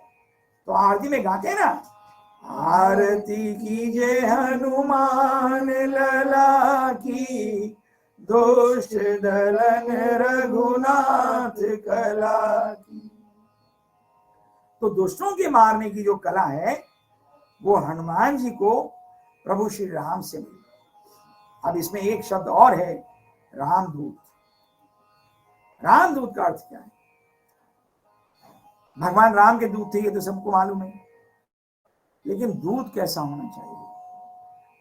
तो आरती में गाते हैं ना, आरती कीजिए हनुमान लला की, दुष्ट दलन रघुनाथ कला की। तो दुष्टों के मारने की जो कला है वो हनुमान जी को प्रभु श्री राम से मिली। अब इसमें एक शब्द और है, रामदूत। रामदूत का अर्थ क्या है? भगवान राम के दूत थे, ये तो सबको मालूम है, लेकिन दूत कैसा होना चाहिए?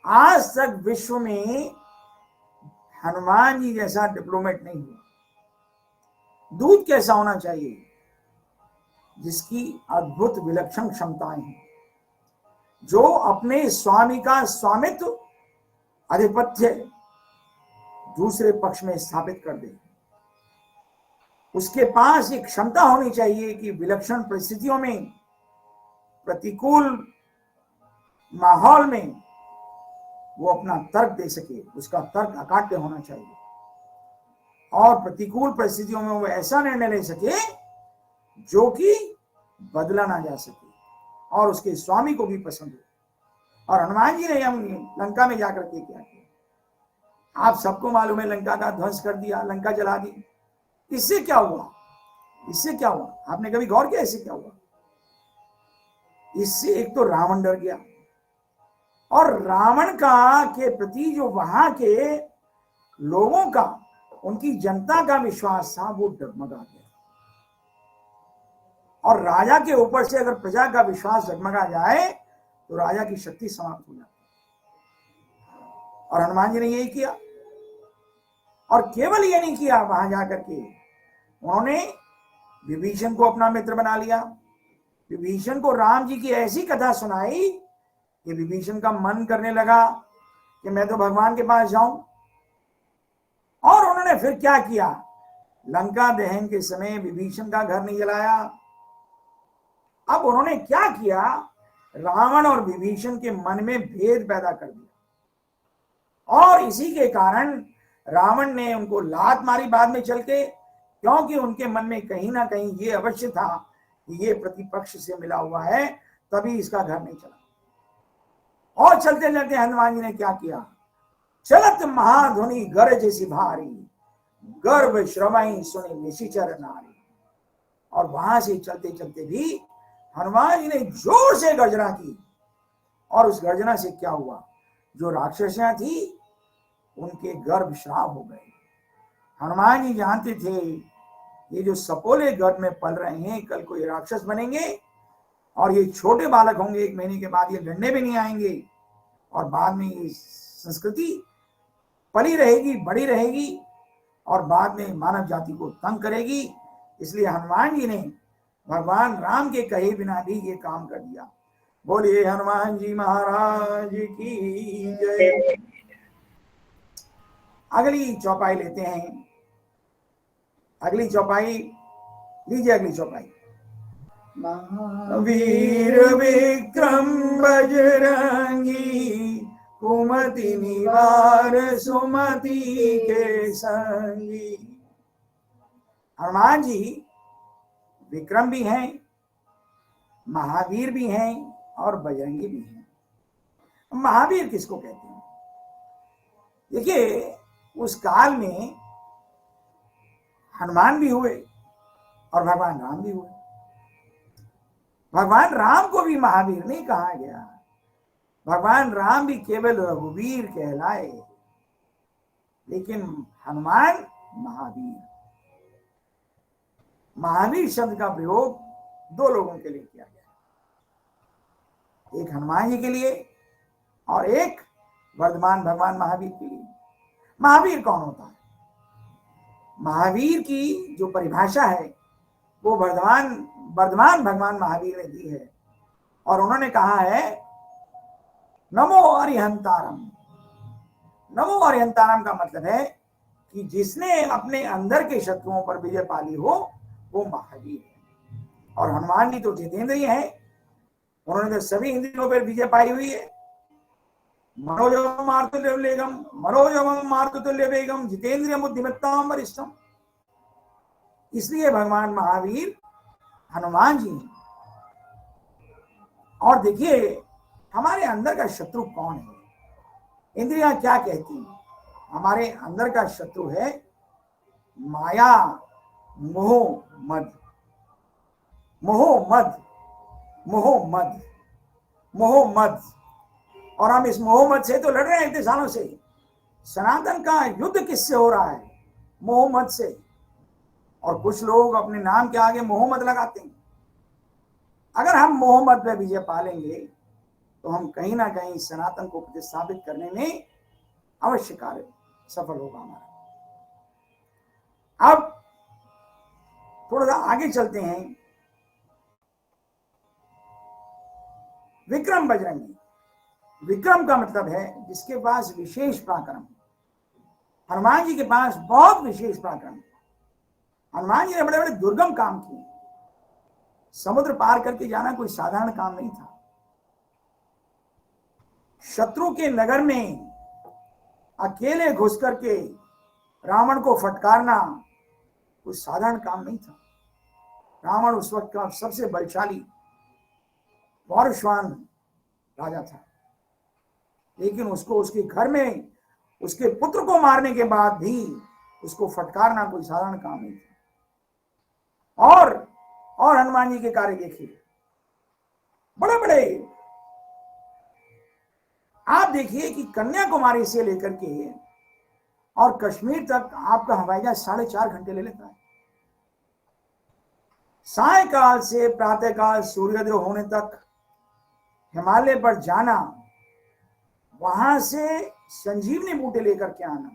आज तक विश्व में हनुमान जी जैसा डिप्लोमेट नहीं हुआ। दूत कैसा होना चाहिए? जिसकी अद्भुत विलक्षण क्षमताएं हैं, जो अपने स्वामी का स्वामित्व, आधिपत्य दूसरे पक्ष में स्थापित कर दे। उसके पास एक क्षमता होनी चाहिए कि विलक्षण परिस्थितियों में, प्रतिकूल माहौल में वो अपना तर्क दे सके, उसका तर्क अकाट्य होना चाहिए। और प्रतिकूल परिस्थितियों में वो ऐसा निर्णय ले सके जो कि बदला ना जा सके और उसके स्वामी को भी पसंद हो। और हनुमान जी ने हम लंका में जाकर के क्या किया? आप सबको मालूम है, लंका का ध्वंस कर दिया, लंका जला दी। इससे क्या हुआ? इससे क्या हुआ? आपने कभी गौर किया इससे क्या हुआ? इससे एक तो रावण डर गया, और रावण का के प्रति जो वहां के लोगों का, उनकी जनता का विश्वास था वो डगमगा गया। और राजा के ऊपर से अगर प्रजा का विश्वास डगमगा जाए तो राजा की शक्ति समाप्त हो जाती है। और हनुमान जी ने यही किया। और केवल ये नहीं किया, वहां जाकर के उन्होंने विभीषण को अपना मित्र बना लिया। विभीषण को राम जी की ऐसी कथा सुनाई कि विभीषण का मन करने लगा कि मैं तो भगवान के पास जाऊं। और उन्होंने फिर क्या किया? लंका दहन के समय विभीषण का घर नहीं जलाया। अब उन्होंने क्या किया? रावण और विभीषण के मन में भेद पैदा कर दिया, और इसी के कारण रावण ने उनको लात मारी बाद में चल के, क्योंकि उनके मन में कहीं ना कहीं ये अवश्य था कि ये प्रतिपक्ष से मिला हुआ है, तभी इसका घर नहीं चला। और चलते चलते हनुमान जी ने क्या किया? चलत महाध्वनि गरज सी भारी, गर्भ श्रवई सुनि निशिचर नारी। और वहां से चलते चलते भी हनुमान जी ने जोर से गर्जना की, और उस गर्जना से क्या हुआ, जो राक्षसियां थी उनके गर्भ श्राप हो गए। हनुमान जी जानते थे ये जो सपोले गर्भ में पल रहे हैं कल को ये राक्षस बनेंगे, और ये छोटे बालक होंगे, 1 महीने के बाद ये लड़ने भी नहीं आएंगे, और बाद में ये संस्कृति पली रहेगी, बड़ी रहेगी, और बाद में मानव जाति को तंग करेगी। इसलिए हनुमान जी ने भगवान राम के कहे बिना भी ये काम कर दिया। बोलिए हनुमान जी महाराज की जय। अगली चौपाई लेते हैं। अगली चौपाई लीजिए, अगली चौपाई। वीर विक्रम बजरंगी, कुमति निवार सुमति के संगी। हनुमान जी विक्रम भी हैं, महावीर भी हैं और बजरंगी भी हैं। महावीर किसको कहते हैं? देखिए, उस काल में हनुमान भी हुए और भगवान राम भी हुए। भगवान राम को भी महावीर नहीं कहा गया, भगवान राम भी केवल रघुवीर कहलाए, लेकिन हनुमान महावीर। महावीर शब्द का प्रयोग 2 लोगों के लिए किया गया, एक हनुमान जी के लिए और एक वर्धमान भगवान महावीर के लिए। महावीर कौन होता है? महावीर की जो परिभाषा है वो वर्धमान भगवान महावीर ने दी है, और उन्होंने कहा है नमो अरिहंतारम। नमो अरिहंतारम का मतलब है कि जिसने अपने अंदर के शत्रुओं पर विजय पाली हो वो महावीर है। और हनुमान जी तो जितेंद्रिय है, उन्होंने तो सभी इंद्रियों पर विजय पाई हुई है। मनोजवम मारुततुल्य वेगम जितेंद्रियम बुद्धिमत्ताम वरिष्ठम। इसलिए भगवान महावीर हनुमान जी। और देखिए, हमारे अंदर का शत्रु कौन है? इंद्रियां क्या कहती हैं? हमारे अंदर का शत्रु है माया, मोह, मद। मोह मद, मोह मद, मोह मद। और हम इस मोह मद से तो लड़ रहे हैं इतने सालों से। सनातन का युद्ध किससे हो रहा है? मोह मद से। और कुछ लोग अपने नाम के आगे मोह मद लगाते हैं। अगर हम मोह मद पे विजय पालेंगे तो हम कहीं ना कहीं सनातन को प्रतिस्थापित करने में अवश्य कार्य सफल होगा हमारा। अब थोड़ा सा आगे चलते हैं। विक्रम बजरंगी। विक्रम का मतलब है जिसके पास विशेष पराक्रम। हनुमान जी के पास बहुत विशेष पराक्रम। हनुमान जी ने बड़े बड़े दुर्गम काम किए। समुद्र पार करके जाना कोई साधारण काम नहीं था। शत्रु के नगर में अकेले घुस करके रावण को फटकारना कोई साधारण काम नहीं था। रावण उस वक्त का सबसे बलशाली पौरुषवान राजा था, लेकिन उसको उसके घर में उसके पुत्र को मारने के बाद भी उसको फटकारना कोई साधारण काम नहीं था। और हनुमान जी के कार्य देखिए, बड़े बड़े। आप देखिए कि कन्याकुमारी से लेकर के और कश्मीर तक आपका हवाई जहाज 4.5 घंटे ले लेता है। सायकाल से प्रातःकाल सूर्योदय होने तक हिमालय पर जाना, वहां से संजीवनी बूटे लेकर के आना,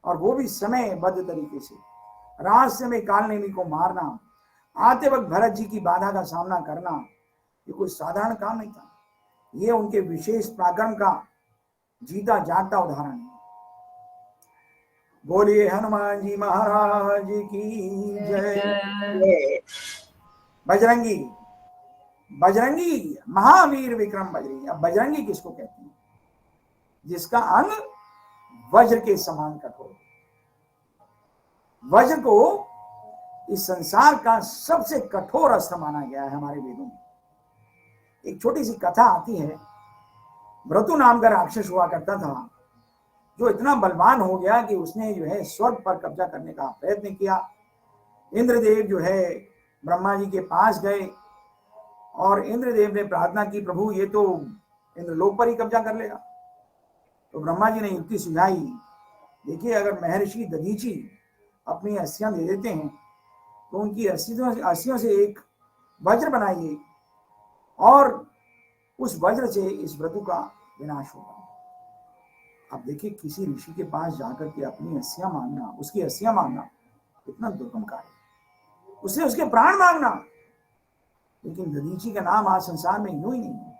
और वो भी समयबद्ध तरीके से, रास्ते में कालनेमी को मारना, आते वक्त भरत जी की बाधा का सामना करना, ये कोई साधारण काम नहीं था। ये उनके विशेष पराक्रम का जीता जागता उदाहरण है। बोलिए हनुमान जी महाराज की जय। बजरंगी। बजरंगी महावीर विक्रम बजरंगी। अब बजरंगी किसको कहते हैं? जिसका अंग वज्र के समान कठोर। वज्र को इस संसार का सबसे कठोर अस्त्र माना गया है हमारे वेदों में। एक छोटी सी कथा आती है। भृतु नाम का राक्षस हुआ करता था, जो इतना बलवान हो गया कि उसने जो है स्वर्ग पर कब्जा करने का प्रयत्न किया। इंद्रदेव जो है ब्रह्मा जी के पास गए और इंद्रदेव ने प्रार्थना की, प्रभु ये तो इंद्रलोक पर ही कब्जा कर लेगा। तो ब्रह्मा जी ने युक्ति सुझाई, देखिए अगर महर्षि दधीची अपनी अस्सियां दे देते हैं तो उनकी अस्सियों से एक वज्र बनाइए और उस वज्र से इस व्रतु का विनाश होगा। अब देखिए किसी ऋषि के पास जाकर के अपनी अस्सियां मांगना, उसकी अस्सियां मांगना कितना दुर्गम कार्य, उससे उसके प्राण मांगना। लेकिन दधीची का नाम आज संसार में यूं ही नहीं है।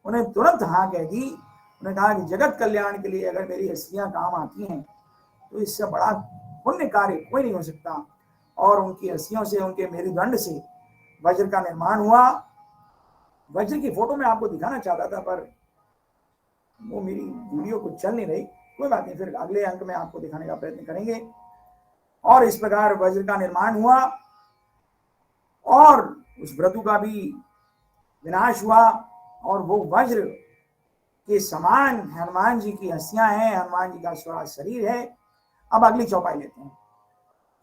उन्हें तुरंत हाँ कह दी। उन्होंने कहा कि जगत कल्याण के लिए अगर मेरी अस्सियां काम आती हैं तो इससे बड़ा पुण्य कार्य कोई नहीं हो सकता। और उनकी अस्सियों से, उनके मेरुदंड से वज्र का निर्माण हुआ। वज्र की फोटो मैं आपको दिखाना चाहता था पर वो मेरी वीडियो को चल नहीं रही। कोई बात नहीं, फिर अगले अंक में आपको दिखाने का प्रयत्न करेंगे। और इस प्रकार वज्र का निर्माण हुआ और उस व्रतु का भी विनाश हुआ। और वो वज्र के समान हनुमान जी की हस्तियां हैं, हनुमान जी का स्वराज शरीर है। अब अगली चौपाई लेते हैं।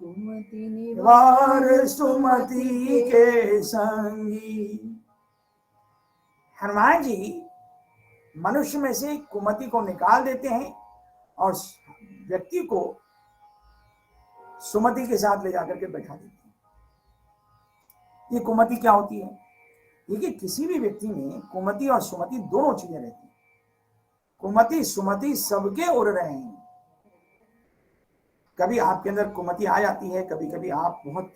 कुमति निवार वार सुमति के संगी। हनुमान जी मनुष्य में से कुमति को निकाल देते हैं और व्यक्ति को सुमति के साथ ले जाकर के बैठा देते हैं। ये कुमति क्या होती है? देखिए किसी भी व्यक्ति में कुमति और सुमति दोनों चीजें रहती हैं। कुमति सुमति सबके उड़ रहे हैं। कभी आपके अंदर कुमति आ जाती है, कभी कभी आप बहुत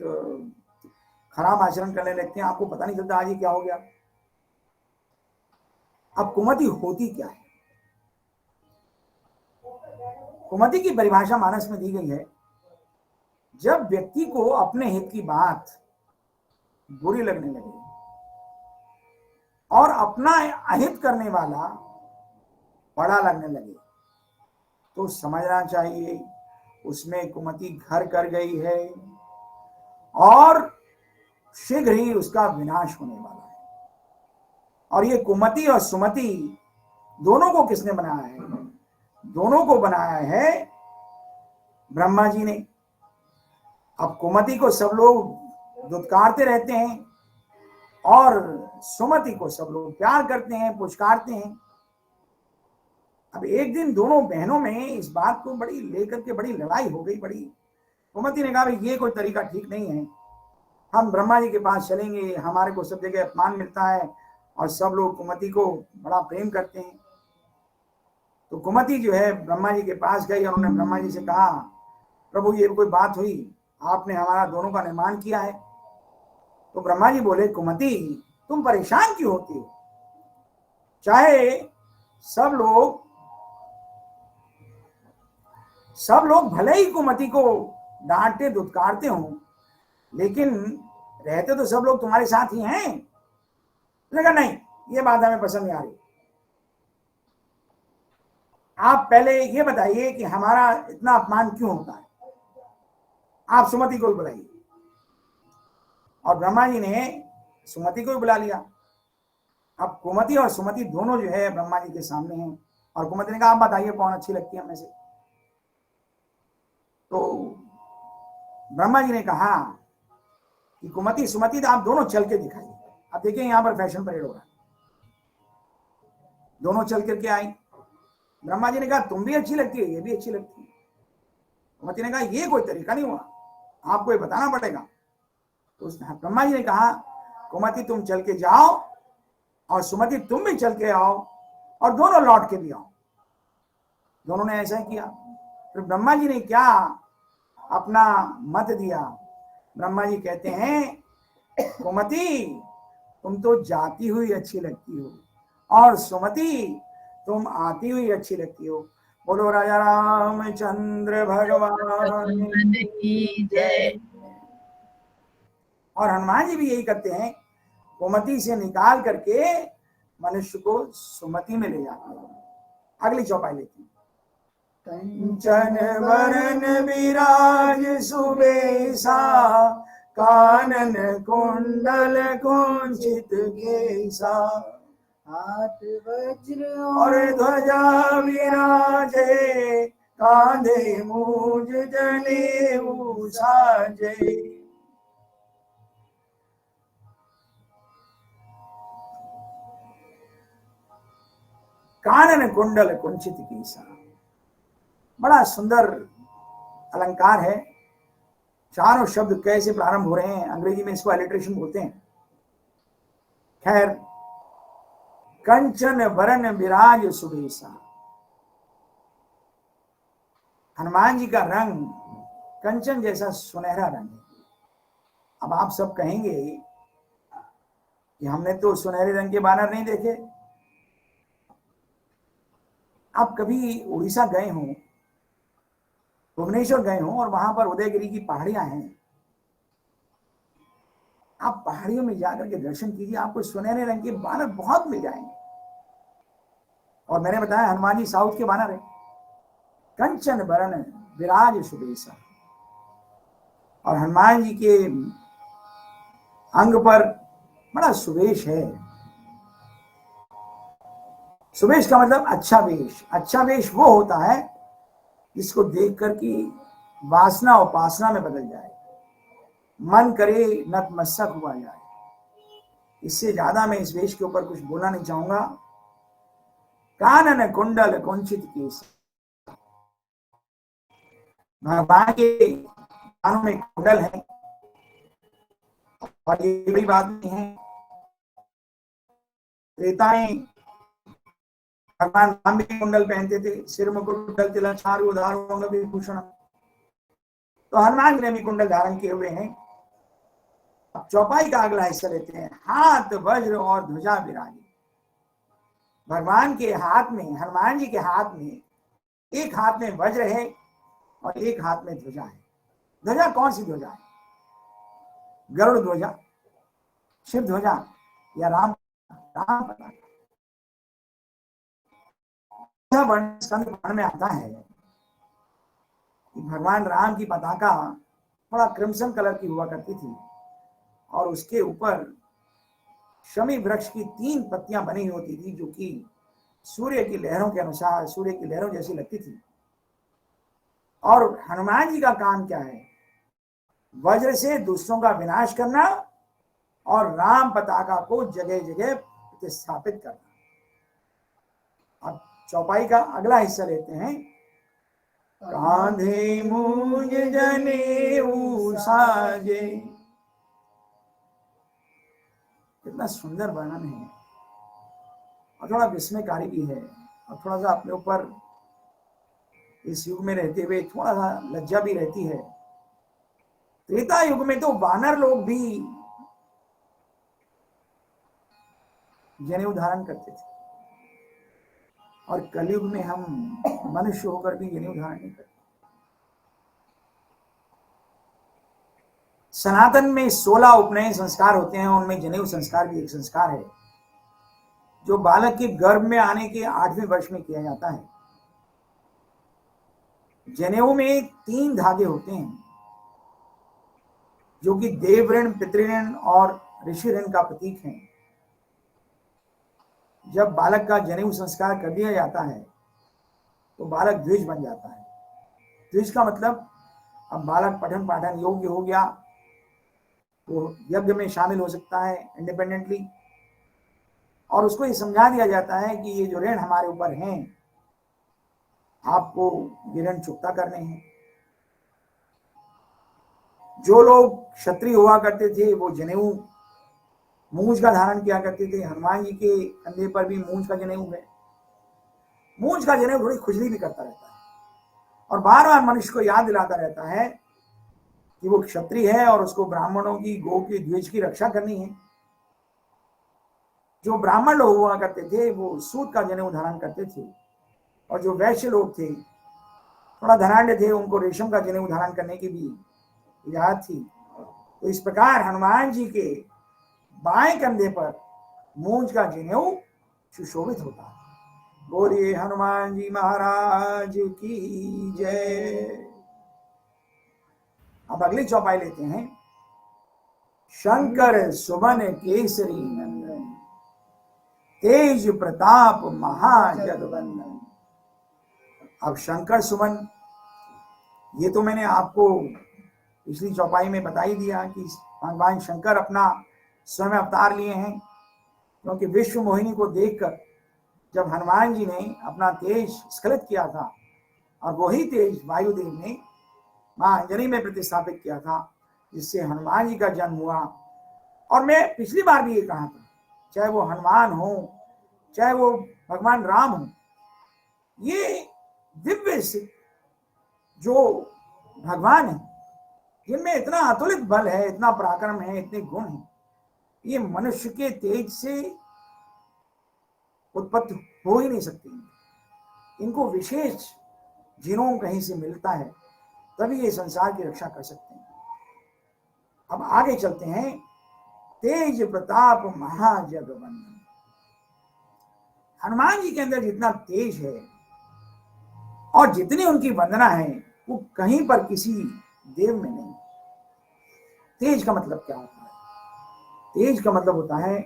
खराब आचरण करने लगते हैं, आपको पता नहीं चलता आज ये क्या हो गया। अब कुमति होती क्या है? कुमति की परिभाषा मानस में दी गई है, जब व्यक्ति को अपने हित की बात बुरी लगने लगे और अपना अहित करने वाला बड़ा लगने लगे तो समझना चाहिए उसमें कुमति घर कर गई है और शीघ्र ही उसका विनाश होने वाला है। और ये कुमति और सुमति दोनों को किसने बनाया है? दोनों को बनाया है ब्रह्मा जी ने। अब कुमति को सब लोग दुत्कारते रहते हैं और सुमति को सब लोग प्यार करते हैं, पुचकारते हैं। अब एक दिन दोनों बहनों में इस बात को बड़ी लेकर के बड़ी लड़ाई हो गई। बड़ी कुमति ने कहा भाई ये कोई तरीका ठीक नहीं है, हम ब्रह्मा जी के पास चलेंगे, हमारे को सब जगह अपमान मिलता है और सब लोग कुमति को बड़ा प्रेम करते हैं। तो कुमति जो है ब्रह्मा जी के पास गई और उन्होंने ब्रह्मा जी से कहा, प्रभु ये कोई बात हुई, आपने हमारा दोनों का निर्माण किया है। तो ब्रह्मा जी बोले, कुमति तुम परेशान क्यों होती हो? चाहे सब लोग भले ही कुमति को डांटते दुत्कारते हो, लेकिन रहते तो सब लोग तुम्हारे साथ ही हैं। लगा नहीं, ये बात हमें पसंद नहीं आ रही। आप पहले ये बताइए कि हमारा इतना अपमान क्यों होता है, आप सुमति को बुलाइए। और ब्रह्मा जी ने सुमति को भी बुला लिया। अब कुमति और सुमति दोनों जो है ब्रह्मा जी के सामने हैं और कुमति ने कहा आप बताइए कौन अच्छी लगती है हमें से। तो ब्रह्मा जी ने कहा कि कुमति सुमति तो आप दोनों चल के दिखाइए। अब देखिए यहां पर फैशन परेड हो रहा है। दोनों चल करके आई। ब्रह्मा जी ने कहा तुम भी अच्छी लगती है, ये भी अच्छी लगती है। कुमति ने कहा ये कोई तरीका नहीं हुआ, आपको ये बताना पड़ेगा। तो ब्रह्मा जी ने कहा कुमति तुम चल के जाओ और सुमति तुम भी चल के आओ और दोनों लौट के भी आओ। दोनों ने ऐसा ही किया। फिर ब्रह्मा जी ने क्या अपना मत दिया। ब्रह्मा जी कहते हैं कुमति तुम तो जाती हुई अच्छी लगती हो और सुमति तुम आती हुई अच्छी लगती हो। बोलो राजा रामचंद्र भगवान की जय। और हनुमान जी भी यही करते हैं, कुमति से निकाल करके मनुष्य को सुमति में ले जाते हैं। अगली चौपाई लेते हैं। कंचन वरन विराज सुबेसा कानन कुंडल कुंचित केसा हाथ वज्र और ध्वजा विराजे, कांधे मूज जनेऊ साजे। कानन कुंडल कुंचित कीसा, बड़ा सुंदर अलंकार है। चारों शब्द कैसे प्रारंभ हो रहे हैं, अंग्रेजी में इसको अलिटरेशन बोलते हैं। खैर, कंचन वरण विराज सुबेसा, हनुमान जी का रंग कंचन जैसा सुनहरा रंग है। अब आप सब कहेंगे कि हमने तो सुनहरे रंग के बानर नहीं देखे। आप कभी उड़ीसा गए हो, भुवनेश्वर गए हो और वहां पर उदयगिरी की पहाड़ियां हैं, आप पहाड़ियों में जाकर के दर्शन कीजिए, आपको सुनहरे रंग के बानर बहुत मिल जाएंगे। और मैंने बताया हनुमान जी साउथ के बानर है। कंचन वरण विराज सुबेसा, और हनुमान जी के अंग पर बड़ा सुवेश है। सुवेश का मतलब अच्छा वेश। अच्छा वेश वो होता है जिसको देख कर की वासना उपासना में बदल जाए, मन करे नतमस्तक हुआ जाए। इससे ज्यादा मैं इस वेश के ऊपर कुछ बोलना नहीं चाहूंगा। कानन कुंडल कुंचित केस, भगवान के कानों में कुंडल है, और ये बड़ी बात नहीं है। त्रेता में भगवान राम भी कुंडल पहनते थे, सिर मुकुट कुंडल तिलक चारु उधारो अंग विभूषण। तो हनुमान जी ने भी कुंडल धारण किए हुए हैं। अब चौपाई का अगला हिस्सा लेते हैं। हाथ वज्र और ध्वजा विराजी, भगवान के हाथ में, हनुमान जी के हाथ में, एक हाथ में वज्र है और एक हाथ में ध्वजा है। ध्वजा कौन सी ध्वजा है? गरुड़ ध्वजा, शिव ध्वजा, या राम राम पताका? स्कंद पुराण में आता है कि भगवान राम की पताका बड़ा क्रिम्सन कलर की हुआ करती थी, और उसके ऊपर शमी वृक्ष की 3 पत्तियां बनी होती थी, जो कि सूर्य की लहरों के अनुसार सूर्य की लहरों जैसी लगती थी। और हनुमान जी का काम क्या है? वज्र से दूसरों का विनाश करना और राम पताका को जगह जगह प्रतिस्थापित करना। अब चौपाई का अगला हिस्सा लेते हैं। कांधे मूज जनेऊ साजे, कितना सुंदर वर्णन है, और थोड़ा विस्मयकारी भी है, और थोड़ा सा अपने ऊपर इस युग में रहते हुए थोड़ा सा लज्जा भी रहती है। त्रेता युग में तो वानर लोग भी जनेऊ धारण करते थे, और कलयुग में हम मनुष्य होकर भी जनेऊ धारण नहीं करते। सनातन में 16 उपनयन संस्कार होते हैं, उनमें जनेऊ संस्कार भी एक संस्कार है, जो बालक के गर्भ में आने के 8वें वर्ष में किया जाता है। जनेऊ में 3 धागे होते हैं, जो कि देव ऋण, पितृऋण और ऋषि ऋण का प्रतीक है। जब बालक का जनेऊ संस्कार कर दिया जाता है तो बालक द्विज बन जाता है। द्विज का मतलब अब बालक पठन पाठन योग्य हो गया, वो यज्ञ में शामिल हो सकता है इंडिपेंडेंटली, और उसको ये समझा दिया जाता है कि ये जो ऋण हमारे ऊपर हैं, आपको ये ऋण चुकता करने हैं। जो लोग क्षत्रिय हुआ करते थे वो जनेऊ मूंज का धारण किया करते थे। हनुमान जी के कंधे पर भी मूंज का जनेऊ है। मूंज का जनेऊ थोड़ी खुजली भी करता रहता है, और बार बार मनुष्य को याद दिलाता रहता है कि वो क्षत्रिय है और उसको ब्राह्मणों की, गो की, द्विज की रक्षा करनी है। जो ब्राह्मण लोग हुआ करते थे वो सूत का जनेऊ धारण करते थे, और जो वैश्य लोग थे, थोड़ा धनाढ़ थे, उनको रेशम का जनेऊ धारण करने की भी इजाजत थी। तो इस प्रकार हनुमान जी के बाएं कंधे पर मूंज का जनेऊ सुशोभित होता है। बोलिए हनुमान जी महाराज की जय। अब अगली चौपाई लेते हैं। शंकर सुमन केसरी नंदन, तेज प्रताप महाजगवंदन। अब शंकर सुमन, ये तो मैंने आपको पिछली चौपाई में बता ही दिया कि भगवान शंकर अपना स्वयं अवतार लिए हैं, क्योंकि विश्व मोहिनी को देखकर जब हनुमान जी ने अपना तेज स्खलित किया था और वही तेज वायुदेव ने मां अंजनी में प्रतिस्थापित किया था, जिससे हनुमान जी का जन्म हुआ। और मैं पिछली बार भी ये कहा था, चाहे वो हनुमान हो चाहे वो भगवान राम हो, ये दिव्य से जो भगवान है, जिनमें इतना अतुलित बल है, इतना पराक्रम है, इतने गुण हैं, ये मनुष्य के तेज से उत्पत्ति हो ही नहीं सकती। इनको विशेष जिनों कहीं से मिलता है, तभी ये संसार की रक्षा कर सकते हैं। अब आगे चलते हैं। तेज प्रताप महाजगवंदन। हनुमान जी के अंदर जितना तेज है और जितनी उनकी वंदना है, वो कहीं पर किसी देव में नहीं। तेज का मतलब क्या होता है? तेज का मतलब होता है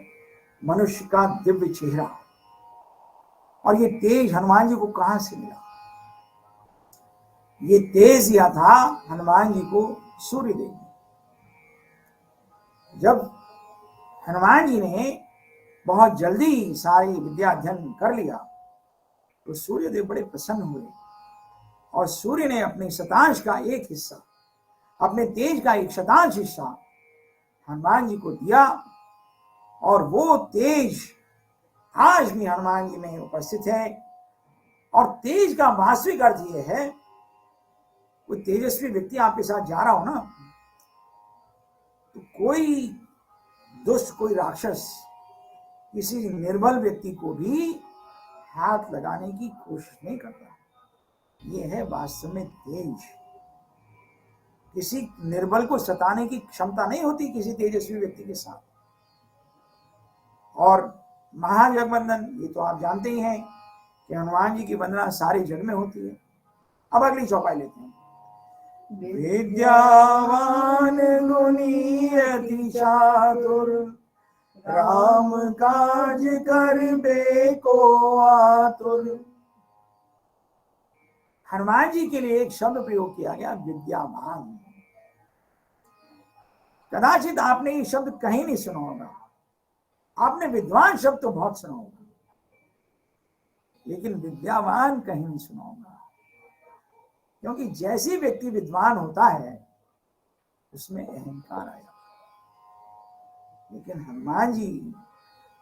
मनुष्य का दिव्य चेहरा। और ये तेज हनुमान जी को कहां से मिला? ये तेज दिया था हनुमान जी को सूर्यदेव ने। जब हनुमान जी ने बहुत जल्दी सारी विद्या अध्ययन कर लिया, तो सूर्यदेव बड़े प्रसन्न हुए और सूर्य ने अपने शतांश का एक हिस्सा, अपने तेज का एक शतांश हिस्सा हनुमान जी को दिया। और वो तेज आज भी हनुमान जी में उपस्थित है। और तेज का वास्तविक अर्थ यह है, कोई तेजस्वी व्यक्ति आपके साथ जा रहा हो ना, तो कोई दुष्ट, कोई राक्षस किसी निर्बल व्यक्ति को भी हाथ लगाने की कोशिश नहीं करता। यह है वास्तव में तेज। किसी निर्बल को सताने की क्षमता नहीं होती किसी तेजस्वी व्यक्ति के साथ। और महाजगवंदन, ये तो आप जानते ही हैं कि हनुमान जी की वंदना सारे जग में होती है। अब अगली चौपाई लेते हैं। विद्यावान गुणी अति चातुर, राम काज करबे को आतुर। हनुमान जी के लिए एक शब्द प्रयोग किया गया, विद्यावान। कदाचित आपने ये शब्द कहीं नहीं सुना होगा। आपने विद्वान शब्द तो बहुत सुना होगा, लेकिन विद्यावान कहीं नहीं सुना होगा। क्योंकि जैसे व्यक्ति विद्वान होता है, उसमें अहंकार आया। लेकिन हनुमान जी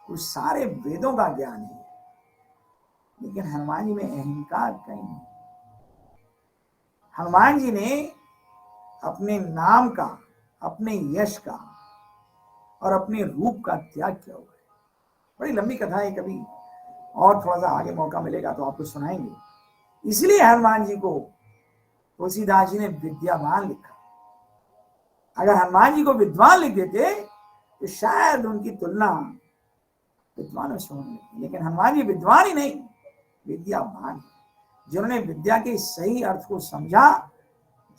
को सारे वेदों का ज्ञान है, लेकिन हनुमान जी में अहंकार कहीं नहीं। हनुमान जी ने अपने नाम का, अपने यश का और अपने रूप का त्याग किया हुआ है। बड़ी लंबी कथा है, कभी और थोड़ा सा आगे मौका मिलेगा तो आपको सुनाएंगे। इसलिए हनुमान जी को तुलसीदास जी ने विद्यावान लिखा। अगर हनुमान जी को विद्वान लिख देते तो शायद उनकी तुलना विद्वानों से होने लगती। लेकिन हनुमान जी विद्वान ही नहीं, विद्यावान, जिन्होंने विद्या के सही अर्थ को समझा,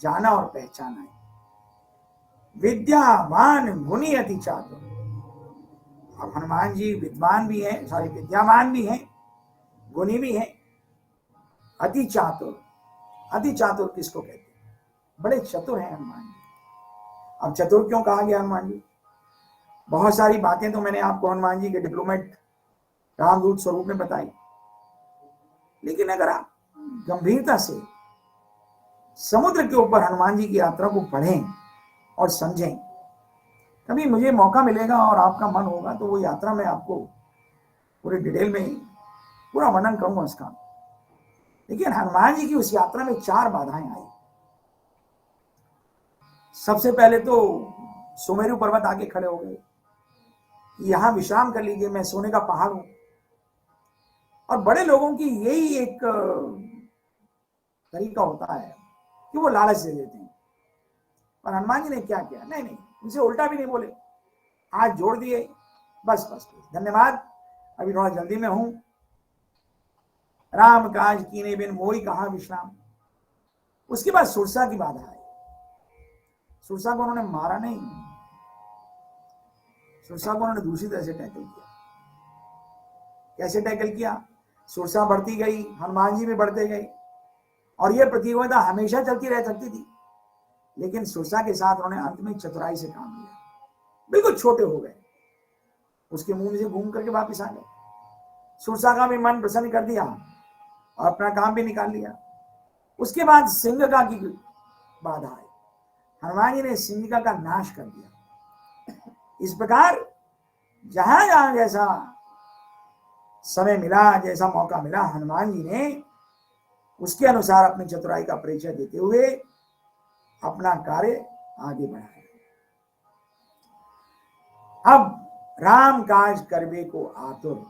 जाना और पहचाना है। विद्यावान गुणी अति चातुर। अब हनुमान जी विद्वान भी हैं, सॉरी विद्यावान भी हैं, गुणी भी हैं, अति चातुर। अति चातुर किसको कहते हैं? बड़े चतुर हैं हनुमान जी। अब चतुर क्यों कहा गया हनुमान जी? बहुत सारी बातें तो मैंने आपको हनुमान जी के डिप्लोमेट, रामदूत स्वरूप में बताई, लेकिन अगर आप गंभीरता से समुद्र के ऊपर हनुमान जी की यात्रा को पढ़ें और समझें, कभी मुझे मौका मिलेगा और आपका मन होगा तो वो यात्रा में आपको पूरे डिटेल में पूरा वर्णन करूंगा उसका। लेकिन हनुमान जी की उस यात्रा में 4 बाधाएं आई। सबसे पहले तो सुमेरु पर्वत आके खड़े हो गए, यहां विश्राम कर लीजिए, मैं सोने का पहाड़ हूं। और बड़े लोगों की यही एक तरीका होता है कि वो लालच दे देते हैं। पर हनुमान जी ने क्या किया? नहीं, उनसे उल्टा भी नहीं बोले, हाथ जोड़ दिए, बस धन्यवाद, अभी थोड़ा जल्दी में हूं, राम काज कीने बिन मोई कहां विश्राम। उसके बाद सुरसा की बाधा आई। सुरसा को उन्होंने मारा नहीं, सुरसा को उन्होंने दूसरी तरह से टैकल किया। कैसे टैकल किया? सुरसा बढ़ती गई, हनुमान जी भी बढ़ते गए, और यह प्रतियोगिता हमेशा चलती रह सकती थी, लेकिन सुरसा के साथ उन्होंने अंत में चतुराई से काम लिया। बिल्कुल छोटे हो गए, उसके मुंह से घूम करके वापिस आ गए। सुरसा का भी मन प्रसन्न कर दिया और अपना काम भी निकाल लिया। उसके बाद सिंहिका की बाधा आई, हनुमान जी ने सिंहिका का नाश कर दिया। इस प्रकार जहां जहां जैसा समय मिला, जैसा मौका मिला, हनुमान जी ने उसके अनुसार अपनी चतुराई का परिचय देते हुए अपना कार्य आगे बढ़ाया। अब राम काज करबे को आतुर।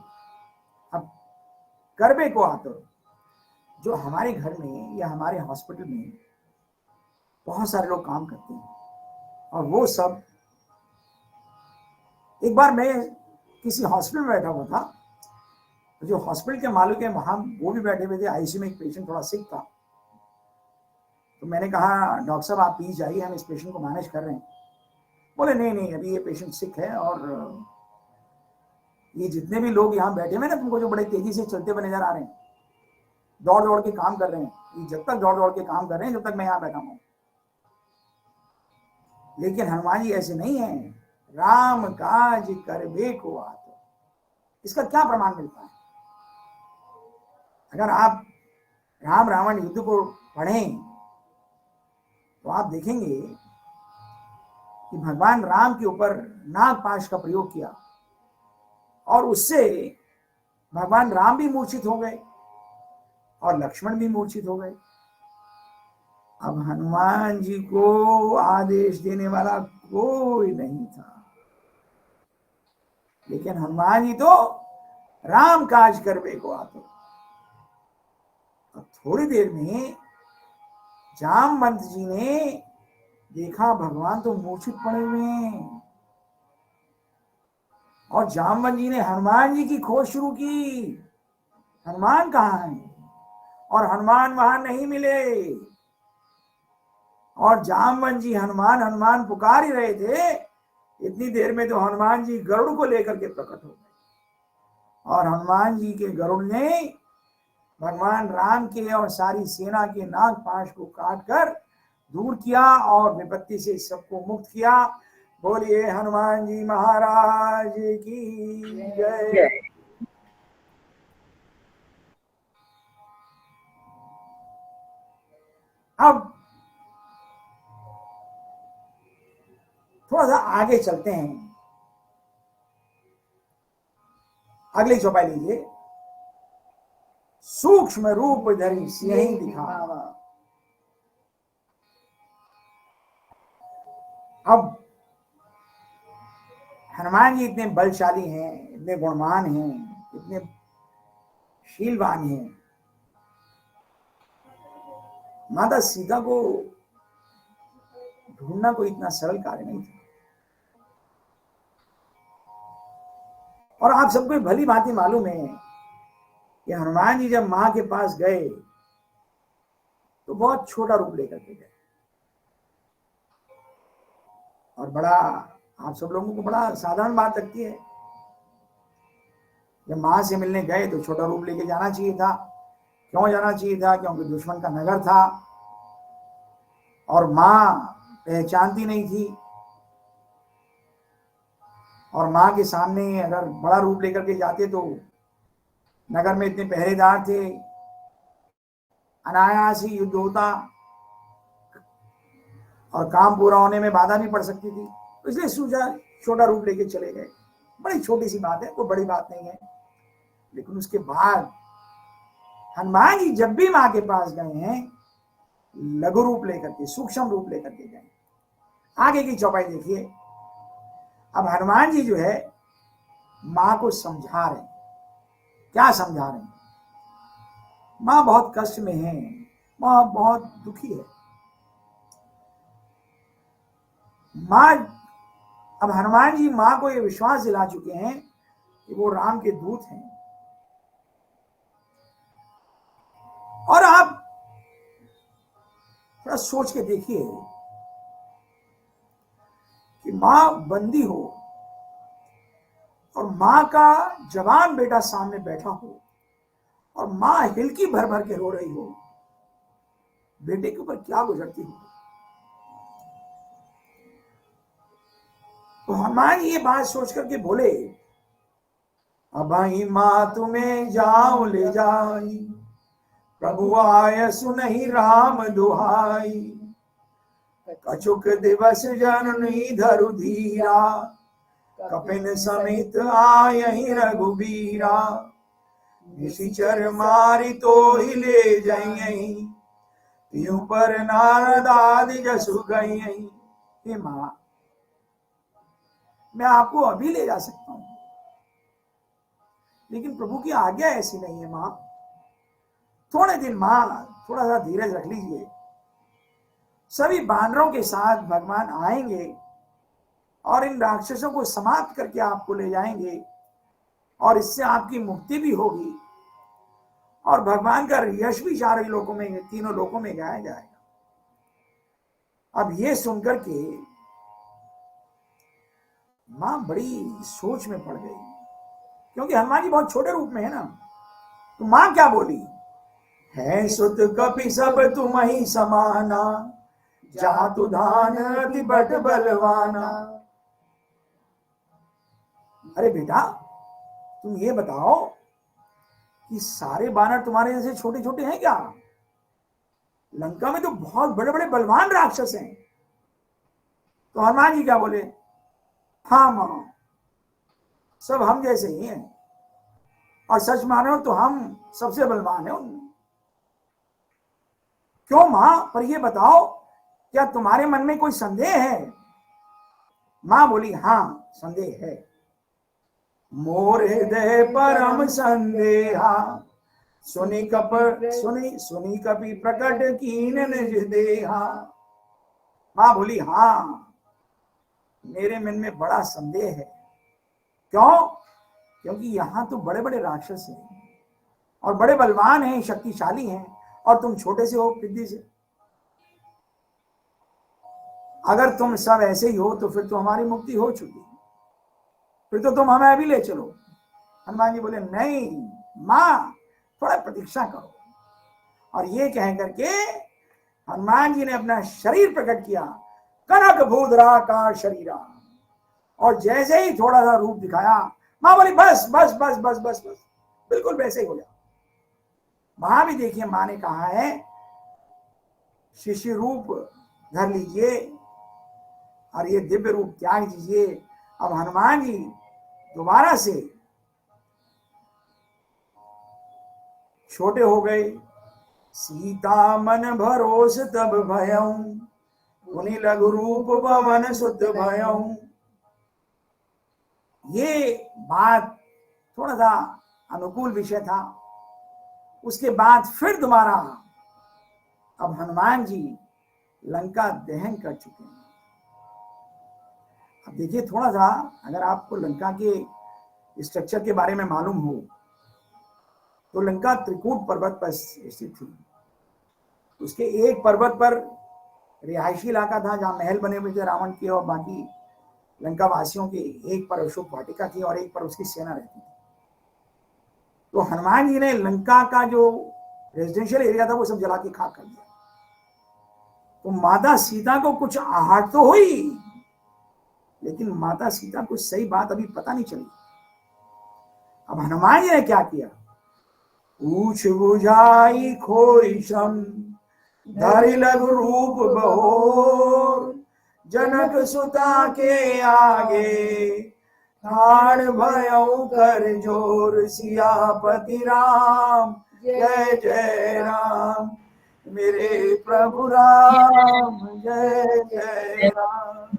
अब करबे को आतुर, जो हमारे घर में या हमारे हॉस्पिटल में बहुत सारे लोग काम करते हैं, और वो सब, एक बार मैं किसी हॉस्पिटल में बैठा हुआ था, तो जो हॉस्पिटल के मालिक है वहां वो भी बैठे हुए थे। आईसीयू में एक पेशेंट थोड़ा सिक था, तो मैंने कहा डॉक्टर साहब आप प्लीज जाइए, हम इस पेशेंट को मैनेज कर रहे हैं। बोले नहीं नहीं, अभी ये पेशेंट सिक है, और ये जितने भी लोग यहाँ बैठे हुए ना तुमको, जो बड़े तेजी से चलते हुए नजर आ रहे हैं, दौड़ दौड़ के काम कर रहे हैं, ये जब तक दौड़ दौड़ के काम कर रहे हैं जब तक मैं यहाँ बैठा हूँ। लेकिन हनुमान जी ऐसे नहीं है, राम काज करबे को आतुर। इसका क्या प्रमाण मिलता है? अगर आप राम रावण युद्ध को पढ़ें तो आप देखेंगे कि भगवान राम के ऊपर नागपाश का प्रयोग किया, और उससे भगवान राम भी मूर्छित हो गए और लक्ष्मण भी मूर्छित हो गए। अब हनुमान जी को आदेश देने वाला कोई नहीं था, लेकिन हनुमान जी तो राम काज करबे को आतुर। अब थोड़ी देर में जामवंत जी ने देखा भगवान तो मूर्छित पड़े हुए हैं, और जामवंत जी ने हनुमान जी की खोज शुरू की। हनुमान कहाँ है? और हनुमान वहां नहीं मिले, और जामवंत जी हनुमान हनुमान पुकार ही रहे थे। इतनी देर में तो हनुमान जी गरुड़ को लेकर के प्रकट हो गए, और हनुमान जी के गरुड़ ने भगवान राम के और सारी सेना के नागपाश को काट कर दूर किया और विपत्ति से सबको मुक्त किया। बोलिए हनुमान जी महाराज की जय। अब थोड़ा सा आगे चलते हैं, अगली चौपाई लीजिए। सूक्ष्म रूप धरि सिंहि दिखावा। अब हनुमान जी इतने बलशाली हैं, इतने गुणवान हैं, इतने शीलवान हैं, माता सीता को ढूंढना कोई इतना सरल कार्य नहीं था। और आप सबको भली भांति मालूम है कि हनुमान जी जब मां के पास गए तो बहुत छोटा रूप लेकर के गए, और बड़ा, आप सब लोगों को बड़ा साधारण बात लगती है, जब मां से मिलने गए तो छोटा रूप लेके जाना चाहिए था। क्यों जाना चाहिए था? क्योंकि दुश्मन का नगर था और मां पहचानती नहीं थी, और मां के सामने अगर बड़ा रूप लेकर के जाते तो नगर में इतने पहरेदार थे, अनायास ही युद्ध होता और काम पूरा होने में बाधा भी पड़ सकती थी। तो इसलिए सूझा छोटा रूप लेके चले गए। बड़ी छोटी सी बात है, कोई बड़ी बात नहीं है। लेकिन उसके बाद हनुमान जी जब भी मां के पास गए हैं, लघु रूप लेकर के, सूक्ष्म रूप लेकर के गए। आगे की चौपाई देखिए। अब हनुमान जी जो है मां को समझा रहे हैं। क्या समझा रहे हैं? मां बहुत कष्ट में है, मां बहुत दुखी है। मां, अब हनुमान जी मां को यह विश्वास दिला चुके हैं कि वो राम के दूत हैं। और आप थोड़ा सोच के देखिए कि मां बंदी हो और माँ का जवान बेटा सामने बैठा हो और माँ हिलकी भर भर के रो रही हो, बेटे के ऊपर क्या गुजरती हो। तो हनुमान ये बात सोच करके बोले, अब आई माँ तुम्हें जाओ ले जाई, प्रभु आय सुनहि राम दुहाई, कछुक दिवस जननी धरु धीरा, कपिन समित आयहि रघुबीरा, निशिचर मारि तो ही ले जाइयहि, त्यों पर नारद आदि जसु गइयहि। हे माँ, मैं आपको अभी ले जा सकता हूं, लेकिन प्रभु की आज्ञा ऐसी नहीं है माँ। थोड़े दिन माँ थोड़ा सा धीरज रख लीजिए, सभी बानरों के साथ भगवान आएंगे और इन राक्षसों को समाप्त करके आपको ले जाएंगे और इससे आपकी मुक्ति भी होगी और भगवान का यश भी चारों लोकों में, तीनों लोकों में गाया जाएगा। अब ये सुनकर के मां बड़ी सोच में पड़ गई, क्योंकि हनुमान जी बहुत छोटे रूप में है ना। तो मां क्या बोली, है सुत कपि सब तुम ही समाना, जातु धान अति बट बलवाना। अरे बेटा, तुम ये बताओ कि सारे बानर तुम्हारे जैसे छोटे छोटे हैं क्या? लंका में तो बहुत बड़े बड़े बलवान राक्षस हैं। तो हनुमान जी क्या बोले, हाँ मां, सब हम जैसे ही हैं, और सच मानो तो हम सबसे बलवान हैं उनमें। क्यों मां, पर ये बताओ क्या तुम्हारे मन में कोई संदेह है? मां बोली, हाँ संदेह है। मोर हृदय परम संदेहा, सुनी कपि प्रकट कीन निज देहा। मां बोली, हाँ मेरे मन में बड़ा संदेह है। क्यों? क्योंकि यहां तो बड़े बड़े राक्षस हैं और बड़े बलवान हैं, शक्तिशाली हैं, और तुम छोटे से हो, पिद्दी से। अगर तुम सब ऐसे ही हो तो फिर तो हमारी मुक्ति हो चुकी, फिर तो तुम हमें अभी ले चलो। हनुमान जी बोले, नहीं मां, थोड़ा प्रतीक्षा करो। और ये कह करके हनुमान जी ने अपना शरीर प्रकट किया, कनक भूधरा का शरीरा, और जैसे ही थोड़ा सा रूप दिखाया, मां बोली, बस बस बस बस बस बस, बिल्कुल वैसे ही हो जाओ। वहां भी देखिए मां ने कहा है, शिष्य रूप धर लीजिए और ये दिव्य रूप त्याग दीजिए। अब हनुमान जी दोबारा से छोटे हो गए। सीता मन भरोस तब भयऊ, उन्हीं लघु रूप पवन सुत भयऊ। ये बात थोड़ा सा अनुकूल विषय था। उसके बाद फिर दोबारा अब हनुमान जी लंका दहन कर चुके हैं। अब देखिए थोड़ा सा, अगर आपको लंका के स्ट्रक्चर के बारे में मालूम हो तो लंका त्रिकूट पर्वत पर स्थित थी। उसके एक पर्वत पर रिहायशी इलाका था जहां महल बने हुए थे रावण के, और बाकी लंका वासियों के एक पर अशोक वाटिका थी और एक पर उसकी सेना रहती थी। तो हनुमान जी ने लंका का जो रेजिडेंशियल एरिया था वो सब जला के खाक कर दिया। तो माता सीता को कुछ आहट तो हुई, लेकिन माता सीता को सही बात अभी पता नहीं चली। अब हनुमान जी ने क्या किया, पूछ बुझाई खोई श्रम, धरि लघु रूप बहोर, जनक सुता के आगे, ठाड़ भयऊ कर जोर, सियापति राम जय जय राम, मेरे प्रभु राम जय जय राम।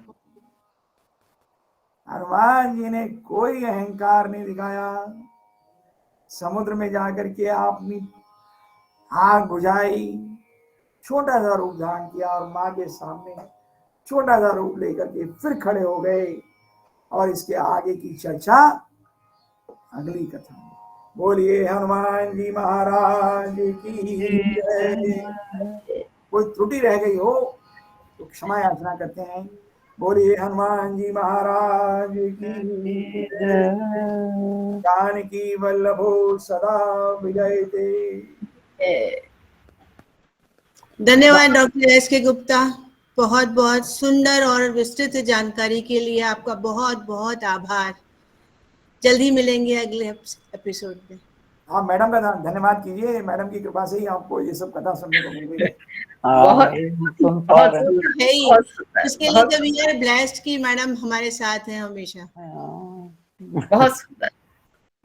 हनुमान जी ने कोई अहंकार नहीं दिखाया। समुद्र में जाकर के आपने आग बुझाई, छोटा सा रूप धारण किया और मां के सामने छोटा सा रूप लेकर के फिर खड़े हो गए। और इसके आगे की चर्चा अगली कथा में। बोलिए हनुमान जी महाराज की जय। कोई त्रुटि रह गई हो तो क्षमा याचना करते हैं। बोलिए हनुमान जी महाराज की जय। जानकी वल्लभो सदा विजयते। धन्यवाद डॉक्टर एस के गुप्ता, बहुत बहुत सुंदर और विस्तृत जानकारी के लिए आपका बहुत बहुत आभार। जल्दी मिलेंगे अगले एपिसोड में। हाँ, मैडम का धन्यवाद कीजिए, मैडम की कृपा से ही आपको ये सब कथा सुनने को मिल रही है। बहुत बहुत है ही, बहुत सुंदर, उसके लिए बहुत तो वी आर ब्लेस्ड कि मैडम हमारे साथ हैं हमेशा। बहुत सुंदर,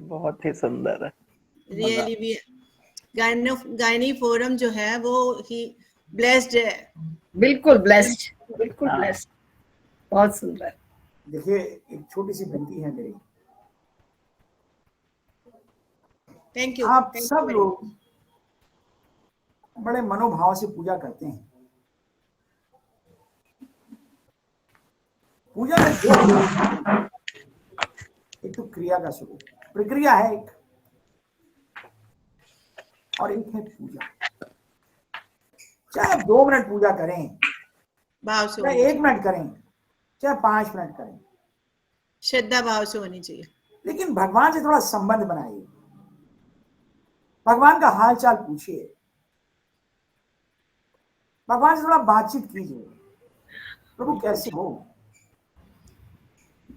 बहुत ही सुंदर है। रियली भी गायनी फोरम जो है वो ही ब्लेस्ड है। बिल्कुल ब्लेस्ड, बिल्कुल ब्लेस्ड, बहुत सुंदर। देखिए, एक छोटी सी विनती है मेरी, थैंक यू। आप सब लोग बड़े मनोभाव से पूजा करते हैं। पूजा में दो, एक तो क्रिया का स्वरूप, प्रक्रिया है एक, और एक है पूजा। चाहे आप 2 मिनट पूजा करें, भाव से, चाहे 1 मिनट करें, चाहे 5 मिनट करें, श्रद्धा भाव से होनी चाहिए। लेकिन भगवान से थोड़ा संबंध बनाइए, भगवान का हाल चाल पूछिए, भगवान से थोड़ा बातचीत कीजिए, प्रभु कैसे हो।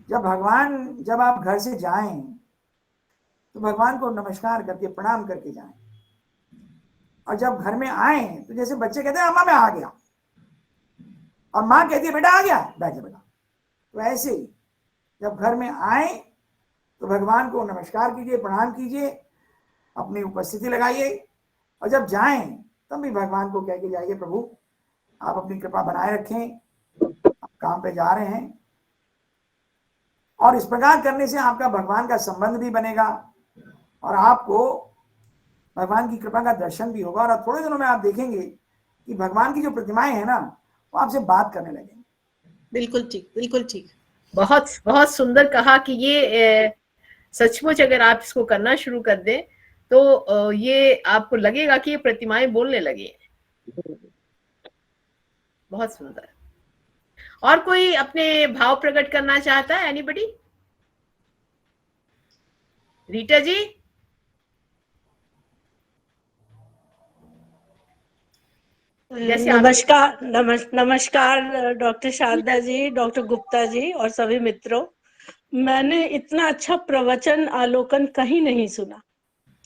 जब आप घर से जाएं तो भगवान को नमस्कार करके प्रणाम करके जाएं, और जब घर में आए तो जैसे बच्चे कहते हैं अम्मा मैं आ गया, और माँ कहती है बेटा आ गया, बैठे बेटा, तो ऐसे ही जब घर में आए तो भगवान को नमस्कार कीजिए, प्रणाम कीजिए, अपनी उपस्थिति लगाइए, और जब जाएं तब भी भगवान को कह के जाइए प्रभु आप अपनी कृपा बनाए रखें, आप काम पे जा रहे हैं। और इस प्रकार करने से आपका भगवान का संबंध भी बनेगा और आपको भगवान की कृपा का दर्शन भी होगा, और थोड़े दिनों में आप देखेंगे कि भगवान की जो प्रतिमाएं हैं ना वो आपसे बात करने लगेंगे। बिल्कुल ठीक, बिल्कुल ठीक। बहुत बहुत सुंदर कहा कि ये सचमुच अगर आप इसको करना शुरू कर दें तो ये आपको लगेगा कि ये प्रतिमाएं बोलने लगी। बहुत सुंदर। और कोई अपने भाव प्रकट करना चाहता है? एनीबडी? रीटा जी? नमस्कार डॉक्टर शारदा जी, डॉक्टर गुप्ता जी और सभी मित्रों। मैंने इतना अच्छा प्रवचन आलोकन कहीं नहीं सुना,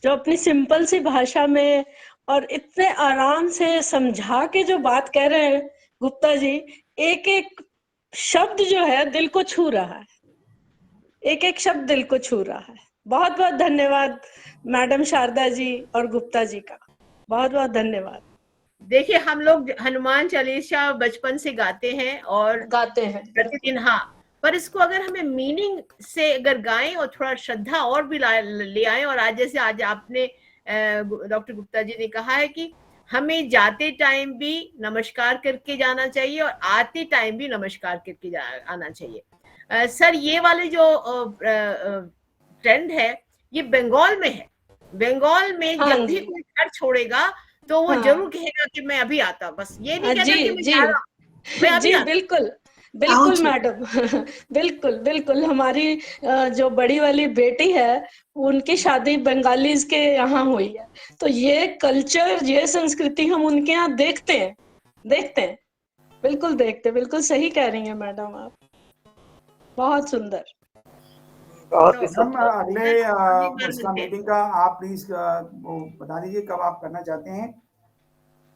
जो अपनी सिंपल सी भाषा में और इतने आराम से समझा के जो बात कह रहे हैं गुप्ता जी, एक एक शब्द जो है दिल को छू रहा है, एक एक शब्द दिल को छू रहा है। बहुत बहुत धन्यवाद मैडम शारदा जी और गुप्ता जी का, बहुत बहुत धन्यवाद। देखिए, हम लोग हनुमान चालीसा बचपन से गाते हैं और प्रतिदिन, हाँ, पर इसको अगर हमें मीनिंग से अगर गाएं और थोड़ा श्रद्धा और भी ले आए, और आज जैसे आज आपने डॉक्टर गुप्ता जी ने कहा है कि हमें जाते टाइम भी नमस्कार करके जाना चाहिए और आते टाइम भी नमस्कार करके आना चाहिए। सर, ये वाले जो ट्रेंड है ये बंगाल में है। बंगाल में जब भी कोई घर छोड़ेगा तो वो जरूर कहेगा कि मैं अभी आता, बस ये नहीं कहता कि मैं जा रहा हूं, मैं अभी आता। बिल्कुल बिल्कुल मैडम, बिल्कुल बिल्कुल। हमारी जो बड़ी वाली बेटी है उनकी शादी बंगालीज के यहाँ हुई है, तो ये कल्चर, ये संस्कृति हम उनके यहाँ देखते हैं, बिल्कुल देखते हैं। बिल्कुल सही कह रही हैं मैडम आप, बहुत सुंदर। हम अगले उसका मीटिंग का आप प्लीज वो बता दीजिए कब आप करना चाहते हैं,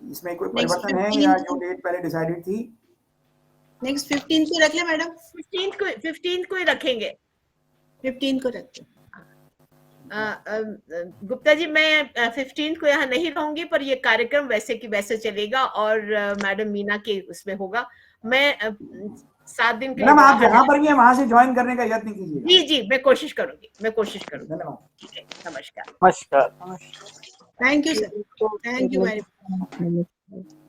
इसमें कोई परिवर्तन है या जो डेट पहले डिसाइडेड थी? नेक्स्ट 15 को रख ले मैडम। 15 को ही रखेंगे। 15 को रखते हैं। गुप्ता जी, मैं 15 को यहाँ नहीं रहूंगी, पर ये कार्यक्रम वैसे की वैसे चलेगा और मैडम मीना के उसमें होगा। मैं 7 दिन के लिए आप जहाँ पर भी हैं वहां से ज्वाइन करने का यत्न कीजिए। जी जी, मैं कोशिश करूंगी। धन्यवाद। ठीक है, नमस्कार। Thank you sir, thank you very much.